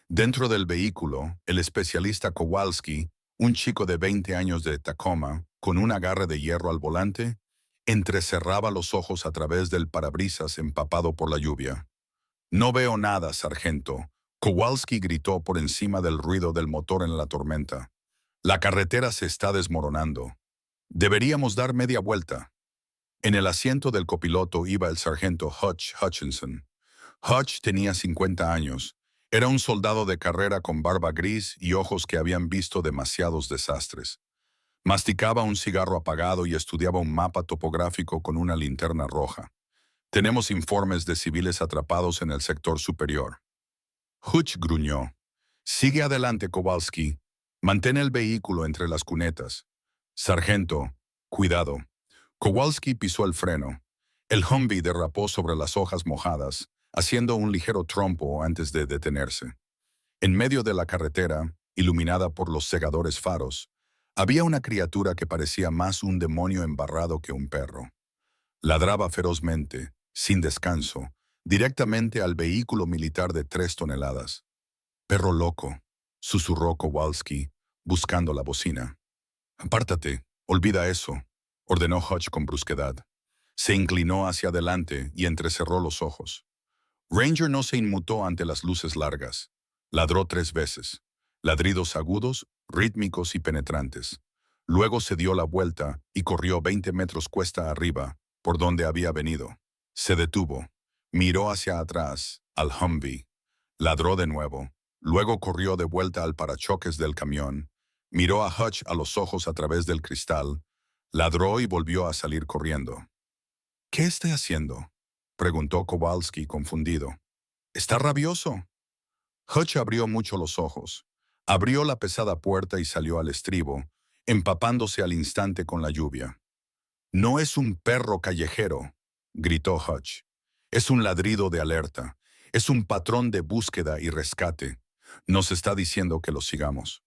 Dentro del vehículo, el especialista Kowalski, un chico de 20 años de Tacoma, con un agarre de hierro al volante, entrecerraba los ojos a través del parabrisas empapado por la lluvia. «No veo nada, sargento», Kowalski gritó por encima del ruido del motor en la tormenta. «La carretera se está desmoronando. Deberíamos dar media vuelta». En el asiento del copiloto iba el sargento Hutch Hutchinson. Hutch tenía 50 años. Era un soldado de carrera con barba gris y ojos que habían visto demasiados desastres. Masticaba un cigarro apagado y estudiaba un mapa topográfico con una linterna roja. «Tenemos informes de civiles atrapados en el sector superior». Hutch gruñó. «Sigue adelante, Kowalski. Mantén el vehículo entre las cunetas». «Sargento, cuidado». Kowalski pisó el freno. El Humvee derrapó sobre las hojas mojadas, haciendo un ligero trompo antes de detenerse. En medio de la carretera, iluminada por los cegadores faros, había una criatura que parecía más un demonio embarrado que un perro. Ladraba ferozmente, sin descanso, directamente al vehículo militar de 3 toneladas. «Perro loco», susurró Kowalski, buscando la bocina. «Apártate, olvida eso», ordenó Hutch con brusquedad. Se inclinó hacia adelante y entrecerró los ojos. Ranger no se inmutó ante las luces largas. Ladró 3 veces. Ladridos agudos, rítmicos y penetrantes. Luego se dio la vuelta y corrió 20 metros cuesta arriba, por donde había venido. Se detuvo. Miró hacia atrás, al Humvee. Ladró de nuevo. Luego corrió de vuelta al parachoques del camión. Miró a Hutch a los ojos a través del cristal. Ladró y volvió a salir corriendo. ¿Qué está haciendo?, preguntó Kowalski confundido. ¿Está rabioso? Hutch abrió mucho los ojos. Abrió la pesada puerta y salió al estribo, empapándose al instante con la lluvia. «No es un perro callejero», gritó Hutch. «Es un ladrido de alerta. Es un patrón de búsqueda y rescate. Nos está diciendo que lo sigamos».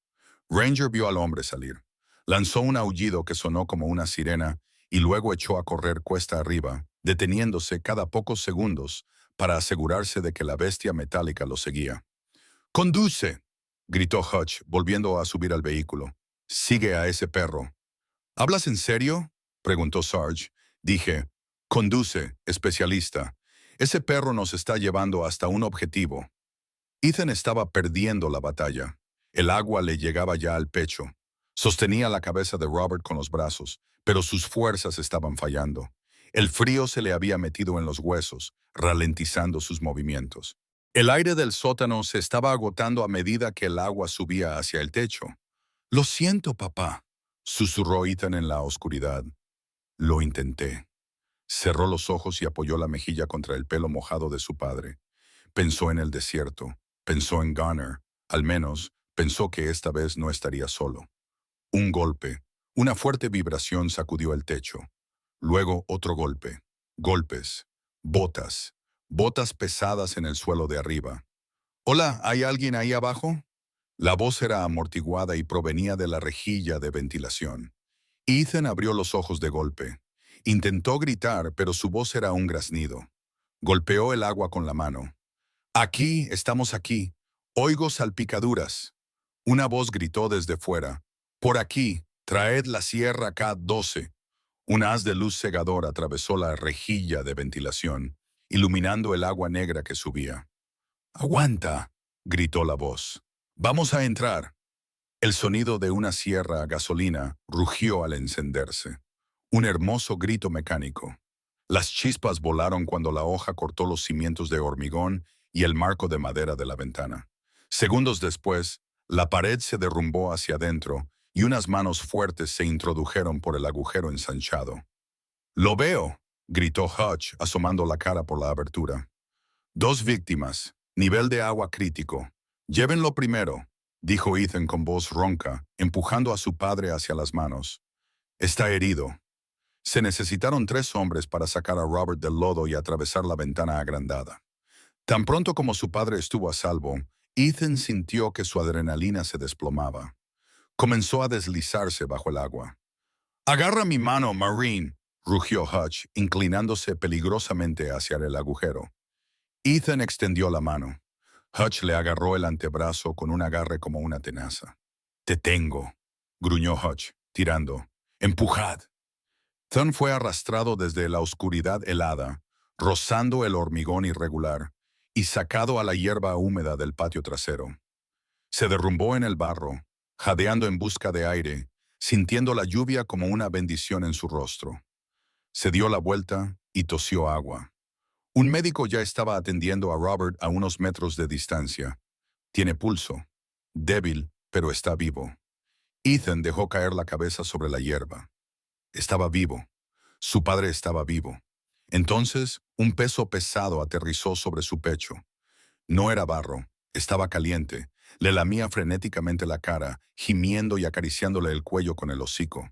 Ranger vio al hombre salir. Lanzó un aullido que sonó como una sirena y luego echó a correr cuesta arriba, deteniéndose cada pocos segundos para asegurarse de que la bestia metálica lo seguía. «¡Conduce!», gritó Hutch, volviendo a subir al vehículo. «Sigue a ese perro». «¿Hablas en serio?», preguntó Sarge. Dije, «Conduce, especialista. Ese perro nos está llevando hasta un objetivo». Ethan estaba perdiendo la batalla. El agua le llegaba ya al pecho. Sostenía la cabeza de Robert con los brazos, pero sus fuerzas estaban fallando. El frío se le había metido en los huesos, ralentizando sus movimientos. El aire del sótano se estaba agotando a medida que el agua subía hacia el techo. «Lo siento, papá», susurró Ethan en la oscuridad. «Lo intenté». Cerró los ojos y apoyó la mejilla contra el pelo mojado de su padre. Pensó en el desierto, pensó en Gunner. Al menos, pensó que esta vez no estaría solo. Un golpe, una fuerte vibración sacudió el techo. Luego otro golpe. Golpes. Botas. Botas pesadas en el suelo de arriba. «Hola, ¿hay alguien ahí abajo?». La voz era amortiguada y provenía de la rejilla de ventilación. Ethan abrió los ojos de golpe. Intentó gritar, pero su voz era un graznido. Golpeó el agua con la mano. «Aquí, estamos aquí. Oigo salpicaduras». Una voz gritó desde fuera. «Por aquí, traed la sierra K-12». Un haz de luz cegador atravesó la rejilla de ventilación, iluminando el agua negra que subía. «¡Aguanta!», gritó la voz. «Vamos a entrar». El sonido de una sierra a gasolina rugió al encenderse. Un hermoso grito mecánico. Las chispas volaron cuando la hoja cortó los cimientos de hormigón y el marco de madera de la ventana. Segundos después, la pared se derrumbó hacia adentro y unas manos fuertes se introdujeron por el agujero ensanchado. «¡Lo veo!», gritó Hutch, asomando la cara por la abertura. «2 víctimas. Nivel de agua crítico. Llévenlo primero», dijo Ethan con voz ronca, empujando a su padre hacia las manos. «Está herido». Se necesitaron 3 hombres para sacar a Robert del lodo y atravesar la ventana agrandada. Tan pronto como su padre estuvo a salvo, Ethan sintió que su adrenalina se desplomaba. Comenzó a deslizarse bajo el agua. «¡Agarra mi mano, Marine!», rugió Hutch, inclinándose peligrosamente hacia el agujero. Ethan extendió la mano. Hutch le agarró el antebrazo con un agarre como una tenaza. «Te tengo», gruñó Hutch, tirando. «Empujad». Thun fue arrastrado desde la oscuridad helada, rozando el hormigón irregular, y sacado a la hierba húmeda del patio trasero. Se derrumbó en el barro, jadeando en busca de aire, sintiendo la lluvia como una bendición en su rostro. Se dio la vuelta y tosió agua. Un médico ya estaba atendiendo a Robert a unos metros de distancia. Tiene pulso. Débil, pero está vivo. Ethan dejó caer la cabeza sobre la hierba. Estaba vivo. Su padre estaba vivo. Entonces, un peso pesado aterrizó sobre su pecho. No era barro, estaba caliente. Le lamía frenéticamente la cara, gimiendo y acariciándole el cuello con el hocico.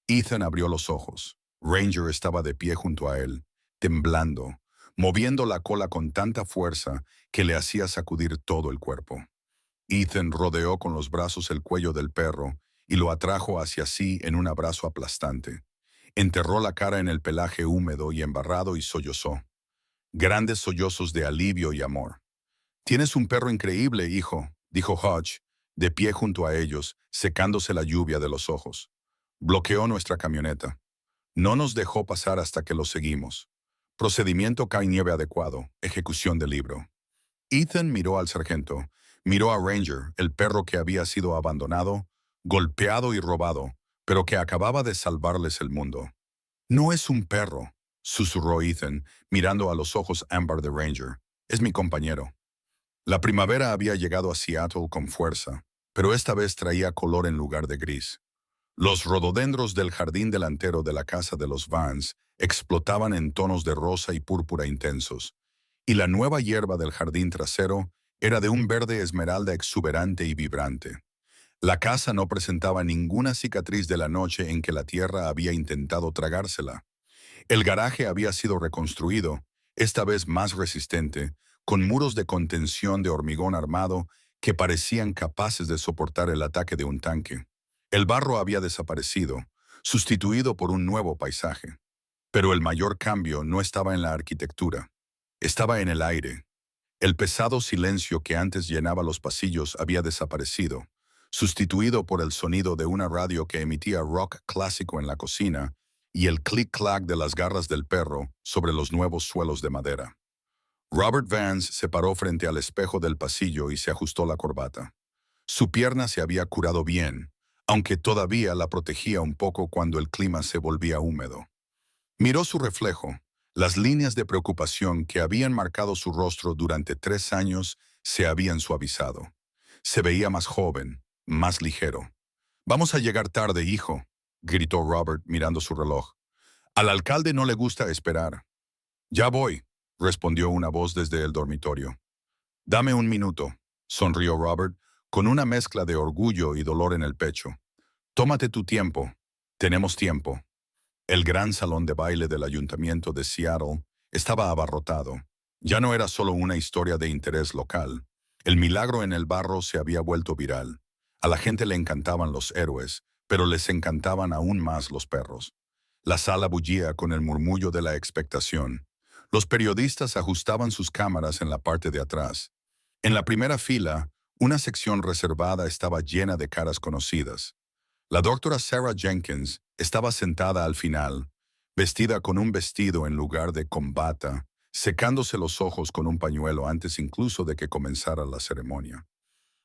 Ethan abrió los ojos. Ranger estaba de pie junto a él, temblando, moviendo la cola con tanta fuerza que le hacía sacudir todo el cuerpo. Ethan rodeó con los brazos el cuello del perro y lo atrajo hacia sí en un abrazo aplastante. Enterró la cara en el pelaje húmedo y embarrado y sollozó. Grandes sollozos de alivio y amor. «Tienes un perro increíble, hijo», dijo Hutch, de pie junto a ellos, secándose la lluvia de los ojos. Bloqueó nuestra camioneta. No nos dejó pasar hasta que lo seguimos. Procedimiento cae-nieve adecuado, ejecución del libro. Ethan miró al sargento, miró a Ranger, el perro que había sido abandonado, golpeado y robado, pero que acababa de salvarles el mundo. «No es un perro», susurró Ethan, mirando a los ojos ámbar de Ranger. Es mi compañero. La primavera había llegado a Seattle con fuerza, pero esta vez traía color en lugar de gris. Los rododendros del jardín delantero de la casa de los Vans explotaban en tonos de rosa y púrpura intensos, y la nueva hierba del jardín trasero era de un verde esmeralda exuberante y vibrante. La casa no presentaba ninguna cicatriz de la noche en que la tierra había intentado tragársela. El garaje había sido reconstruido, esta vez más resistente, con muros de contención de hormigón armado que parecían capaces de soportar el ataque de un tanque. El barro había desaparecido, sustituido por un nuevo paisaje. Pero el mayor cambio no estaba en la arquitectura, estaba en el aire. El pesado silencio que antes llenaba los pasillos había desaparecido, sustituido por el sonido de una radio que emitía rock clásico en la cocina y el clic-clac de las garras del perro sobre los nuevos suelos de madera. Robert Vance se paró frente al espejo del pasillo y se ajustó la corbata. Su pierna se había curado bien, aunque todavía la protegía un poco cuando el clima se volvía húmedo. Miró su reflejo. Las líneas de preocupación que habían marcado su rostro durante 3 años se habían suavizado. Se veía más joven, más ligero. «Vamos a llegar tarde, hijo», gritó Robert mirando su reloj. «Al alcalde no le gusta esperar». «Ya voy», respondió una voz desde el dormitorio. «Dame un minuto», sonrió Robert, con una mezcla de orgullo y dolor en el pecho. «Tómate tu tiempo. Tenemos tiempo». El gran salón de baile del ayuntamiento de Seattle estaba abarrotado. Ya no era solo una historia de interés local. El milagro en el barro se había vuelto viral. A la gente le encantaban los héroes, pero les encantaban aún más los perros. La sala bullía con el murmullo de la expectación. Los periodistas ajustaban sus cámaras en la parte de atrás. En la primera fila, una sección reservada estaba llena de caras conocidas. La doctora Sarah Jenkins estaba sentada al final, vestida con un vestido en lugar de combata, secándose los ojos con un pañuelo antes incluso de que comenzara la ceremonia.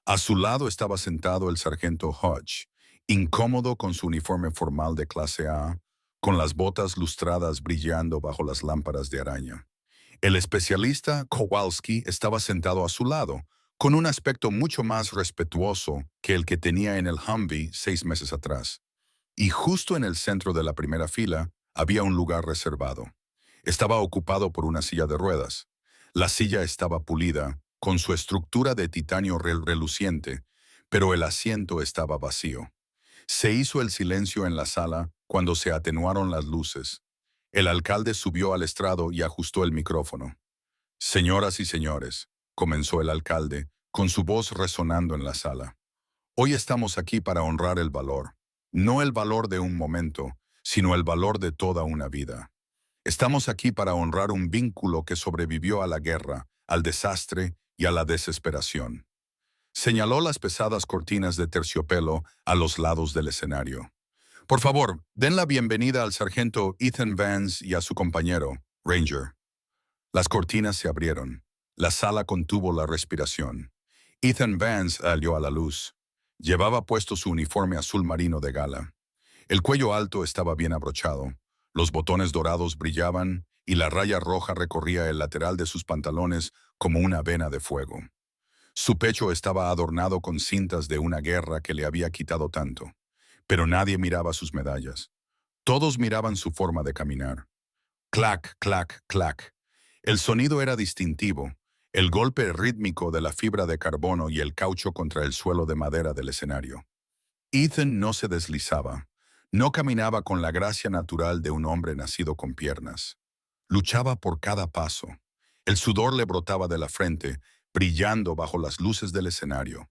A su lado estaba sentado el sargento Hodge, incómodo con su uniforme formal de clase A, con las botas lustradas brillando bajo las lámparas de araña. El especialista Kowalski estaba sentado a su lado, con un aspecto mucho más respetuoso que el que tenía en el Humvee 6 meses atrás. Y justo en el centro de la primera fila había un lugar reservado. Estaba ocupado por una silla de ruedas. La silla estaba pulida, con su estructura de titanio reluciente, pero el asiento estaba vacío. Se hizo el silencio en la sala cuando se atenuaron las luces. El alcalde subió al estrado y ajustó el micrófono. «Señoras y señores», comenzó el alcalde, con su voz resonando en la sala. «Hoy estamos aquí para honrar el valor, no el valor de un momento, sino el valor de toda una vida. Estamos aquí para honrar un vínculo que sobrevivió a la guerra, al desastre y a la desesperación». Señaló las pesadas cortinas de terciopelo a los lados del escenario. «Por favor, den la bienvenida al sargento Ethan Vance y a su compañero, Ranger». Las cortinas se abrieron. La sala contuvo la respiración. Ethan Vance salió a la luz. Llevaba puesto su uniforme azul marino de gala. El cuello alto estaba bien abrochado. Los botones dorados brillaban y la raya roja recorría el lateral de sus pantalones como una vena de fuego. Su pecho estaba adornado con cintas de una guerra que le había quitado tanto. Pero nadie miraba sus medallas. Todos miraban su forma de caminar. Clac, clac, clac. El sonido era distintivo, el golpe rítmico de la fibra de carbono y el caucho contra el suelo de madera del escenario. Ethan no se deslizaba, no caminaba con la gracia natural de un hombre nacido con piernas. Luchaba por cada paso. El sudor le brotaba de la frente, brillando bajo las luces del escenario.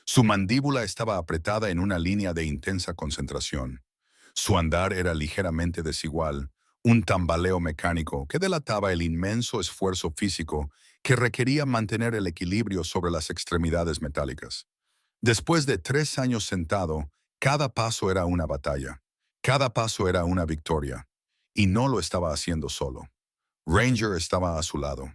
Su mandíbula estaba apretada en una línea de intensa concentración. Su andar era ligeramente desigual, un tambaleo mecánico que delataba el inmenso esfuerzo físico que requería mantener el equilibrio sobre las extremidades metálicas. Después de 3 años sentado, cada paso era una batalla, cada paso era una victoria, y no lo estaba haciendo solo. Ranger estaba a su lado.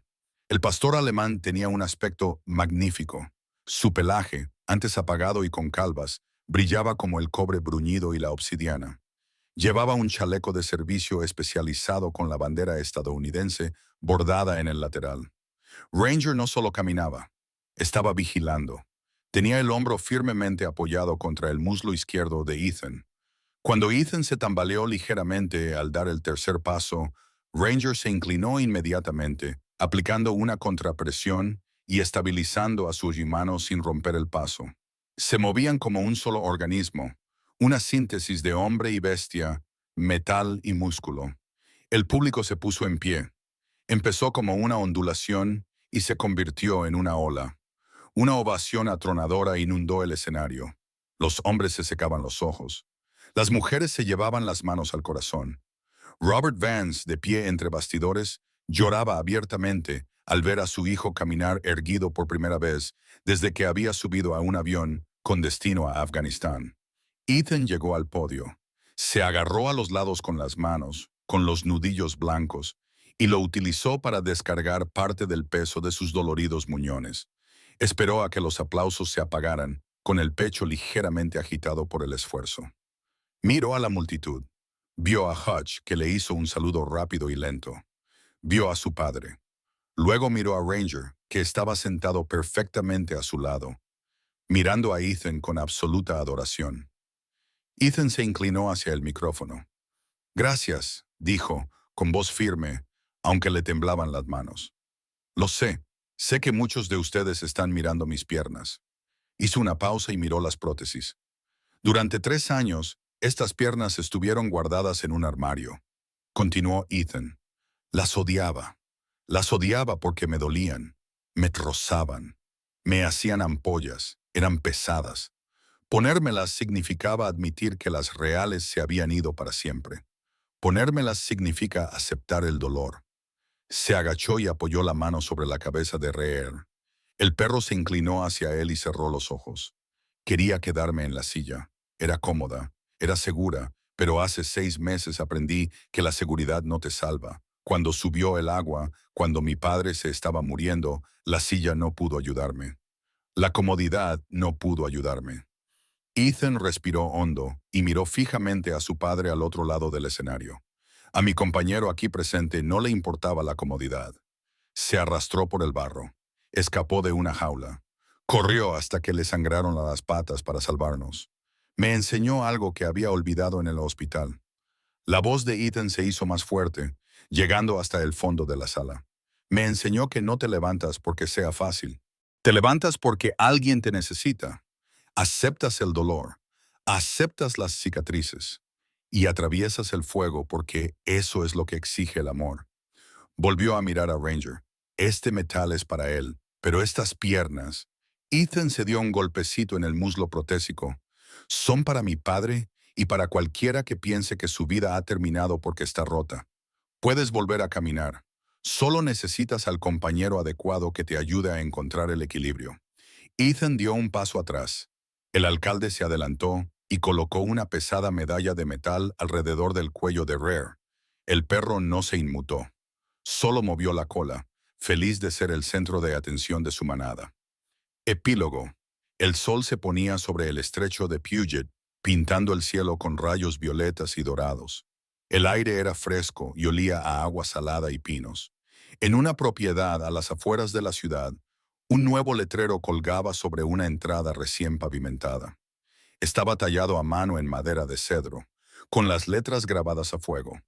El pastor alemán tenía un aspecto magnífico. Su pelaje, antes apagado y con calvas, brillaba como el cobre bruñido y la obsidiana. Llevaba un chaleco de servicio especializado con la bandera estadounidense bordada en el lateral. Ranger no solo caminaba, estaba vigilando. Tenía el hombro firmemente apoyado contra el muslo izquierdo de Ethan. Cuando Ethan se tambaleó ligeramente al dar el tercer paso, Ranger se inclinó inmediatamente, aplicando una contrapresión y estabilizando a sus manos sin romper el paso. Se movían como un solo organismo, una síntesis de hombre y bestia, metal y músculo. El público se puso en pie. Empezó como una ondulación y se convirtió en una ola. Una ovación atronadora inundó el escenario. Los hombres se secaban los ojos. Las mujeres se llevaban las manos al corazón. Robert Vance, de pie entre bastidores, lloraba abiertamente al ver a su hijo caminar erguido por primera vez desde que había subido a un avión con destino a Afganistán. Ethan llegó al podio. Se agarró a los lados con las manos, con los nudillos blancos, y lo utilizó para descargar parte del peso de sus doloridos muñones. Esperó a que los aplausos se apagaran, con el pecho ligeramente agitado por el esfuerzo. Miró a la multitud. Vio a Hutch, que le hizo un saludo rápido y lento. Vio a su padre. Luego miró a Ranger, que estaba sentado perfectamente a su lado, mirando a Ethan con absoluta adoración. Ethan se inclinó hacia el micrófono. Gracias, dijo, con voz firme, aunque le temblaban las manos. Lo sé. Sé que muchos de ustedes están mirando mis piernas. Hizo una pausa y miró las prótesis. Durante 3 años, estas piernas estuvieron guardadas en un armario. Continuó Ethan. Las odiaba. Las odiaba porque me dolían, me trozaban, me hacían ampollas, eran pesadas. Ponérmelas significaba admitir que las reales se habían ido para siempre. Ponérmelas significa aceptar el dolor. Se agachó y apoyó la mano sobre la cabeza de Reer. El perro se inclinó hacia él y cerró los ojos. Quería quedarme en la silla. Era cómoda, era segura, pero hace 6 meses aprendí que la seguridad no te salva. Cuando subió el agua, cuando mi padre se estaba muriendo, la silla no pudo ayudarme. La comodidad no pudo ayudarme. Ethan respiró hondo y miró fijamente a su padre al otro lado del escenario. A mi compañero aquí presente no le importaba la comodidad. Se arrastró por el barro. Escapó de una jaula. Corrió hasta que le sangraron las patas para salvarnos. Me enseñó algo que había olvidado en el hospital. La voz de Ethan se hizo más fuerte, llegando hasta el fondo de la sala. Me enseñó que no te levantas porque sea fácil. Te levantas porque alguien te necesita. Aceptas el dolor, aceptas las cicatrices y atraviesas el fuego porque eso es lo que exige el amor. Volvió a mirar a Ranger. Este metal es para él, pero estas piernas... Ethan se dio un golpecito en el muslo protésico. Son para mi padre y para cualquiera que piense que su vida ha terminado porque está rota. Puedes volver a caminar. Solo necesitas al compañero adecuado que te ayude a encontrar el equilibrio. Ethan dio un paso atrás. El alcalde se adelantó y colocó una pesada medalla de metal alrededor del cuello de Rare. El perro no se inmutó. Solo movió la cola, feliz de ser el centro de atención de su manada. Epílogo. El sol se ponía sobre el estrecho de Puget, pintando el cielo con rayos violetas y dorados. El aire era fresco y olía a agua salada y pinos. En una propiedad a las afueras de la ciudad, un nuevo letrero colgaba sobre una entrada recién pavimentada. Estaba tallado a mano en madera de cedro, con las letras grabadas a fuego.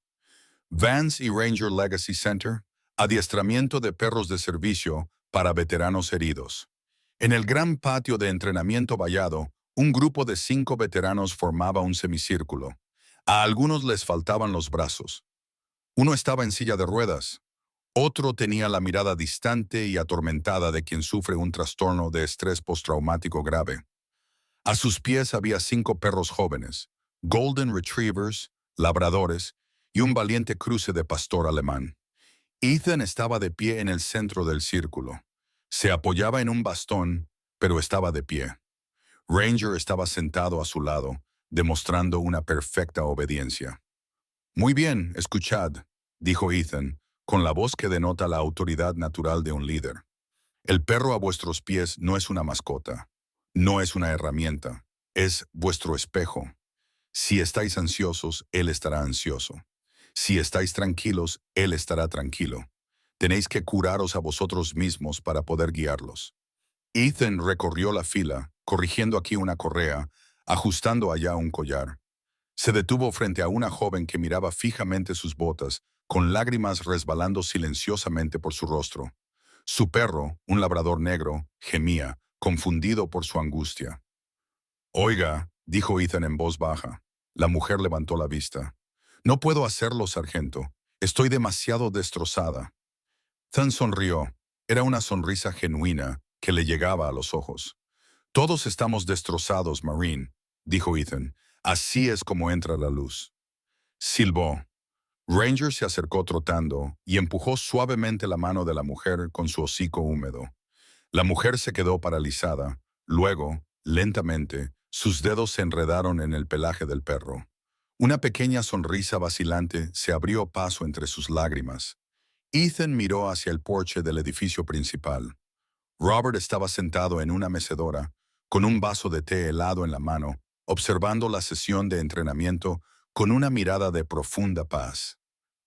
Vance y Ranger Legacy Center, adiestramiento de perros de servicio para veteranos heridos. En el gran patio de entrenamiento vallado, un grupo de 5 veteranos formaba un semicírculo. A algunos les faltaban los brazos. Uno estaba en silla de ruedas. Otro tenía la mirada distante y atormentada de quien sufre un trastorno de estrés postraumático grave. A sus pies había 5 perros jóvenes, Golden Retrievers, labradores y un valiente cruce de pastor alemán. Ethan estaba de pie en el centro del círculo. Se apoyaba en un bastón, pero estaba de pie. Ranger estaba sentado a su lado, demostrando una perfecta obediencia. «Muy bien, escuchad», dijo Ethan, con la voz que denota la autoridad natural de un líder. «El perro a vuestros pies no es una mascota, no es una herramienta, es vuestro espejo. Si estáis ansiosos, Él estará ansioso. Si estáis tranquilos, Él estará tranquilo. Tenéis que curaros a vosotros mismos para poder guiarlos. Ethan recorrió la fila, corrigiendo aquí una correa, ajustando allá un collar. Se detuvo frente a una joven que miraba fijamente sus botas, con lágrimas resbalando silenciosamente por su rostro. Su perro, un labrador negro, gemía, confundido por su angustia. Oiga, dijo Ethan en voz baja. La mujer levantó la vista. No puedo hacerlo, sargento. Estoy demasiado destrozada. Ethan sonrió. Era una sonrisa genuina que le llegaba a los ojos. Todos estamos destrozados, Marine, dijo Ethan. Así es como entra la luz. Silbó. Ranger se acercó trotando y empujó suavemente la mano de la mujer con su hocico húmedo. La mujer se quedó paralizada. Luego, lentamente, sus dedos se enredaron en el pelaje del perro. Una pequeña sonrisa vacilante se abrió paso entre sus lágrimas. Ethan miró hacia el porche del edificio principal. Robert estaba sentado en una mecedora, con un vaso de té helado en la mano, observando la sesión de entrenamiento con una mirada de profunda paz.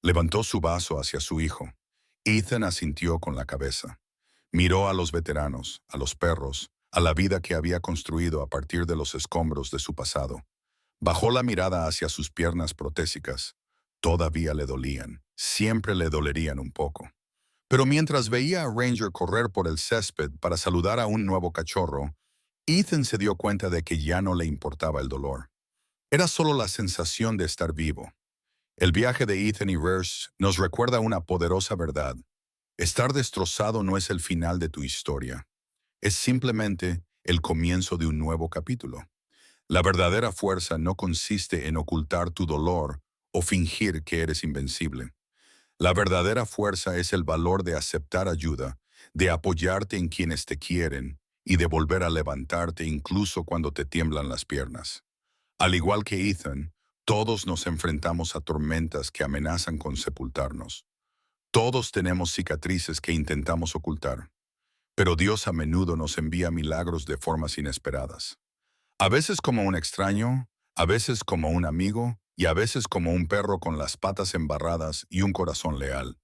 Levantó su vaso hacia su hijo. Ethan asintió con la cabeza. Miró a los veteranos, a los perros, a la vida que había construido a partir de los escombros de su pasado. Bajó la mirada hacia sus piernas protésicas. Todavía le dolían, siempre le dolerían un poco. Pero mientras veía a Ranger correr por el césped para saludar a un nuevo cachorro, Ethan se dio cuenta de que ya no le importaba el dolor. Era solo la sensación de estar vivo. El viaje de Ethan y Rers nos recuerda una poderosa verdad. Estar destrozado no es el final de tu historia. Es simplemente el comienzo de un nuevo capítulo. La verdadera fuerza no consiste en ocultar tu dolor o fingir que eres invencible. La verdadera fuerza es el valor de aceptar ayuda, de apoyarte en quienes te quieren y de volver a levantarte incluso cuando te tiemblan las piernas. Al igual que Ethan, todos nos enfrentamos a tormentas que amenazan con sepultarnos. Todos tenemos cicatrices que intentamos ocultar, pero Dios a menudo nos envía milagros de formas inesperadas. A veces como un extraño, a veces como un amigo y a veces como un perro con las patas embarradas y un corazón leal.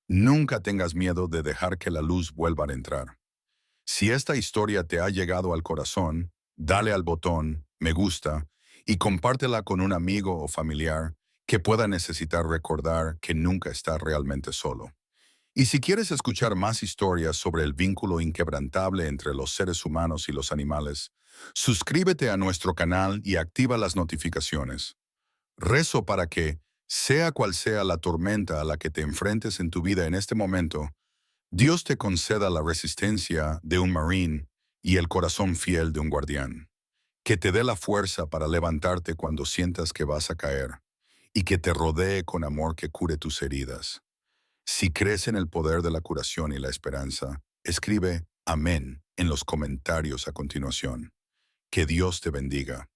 Nunca tengas miedo de dejar que la luz vuelva a entrar. Si esta historia te ha llegado al corazón, dale al botón me gusta y compártela con un amigo o familiar que pueda necesitar recordar que nunca está realmente solo. Y si quieres escuchar más historias sobre el vínculo inquebrantable entre los seres humanos y los animales, suscríbete a nuestro canal y activa las notificaciones. Rezo para que, sea cual sea la tormenta a la que te enfrentes en tu vida en este momento, Dios te conceda la resistencia de un marine y el corazón fiel de un guardián. Que te dé la fuerza para levantarte cuando sientas que vas a caer y que te rodee con amor que cure tus heridas. Si crees en el poder de la curación y la esperanza, escribe Amén en los comentarios a continuación. Que Dios te bendiga.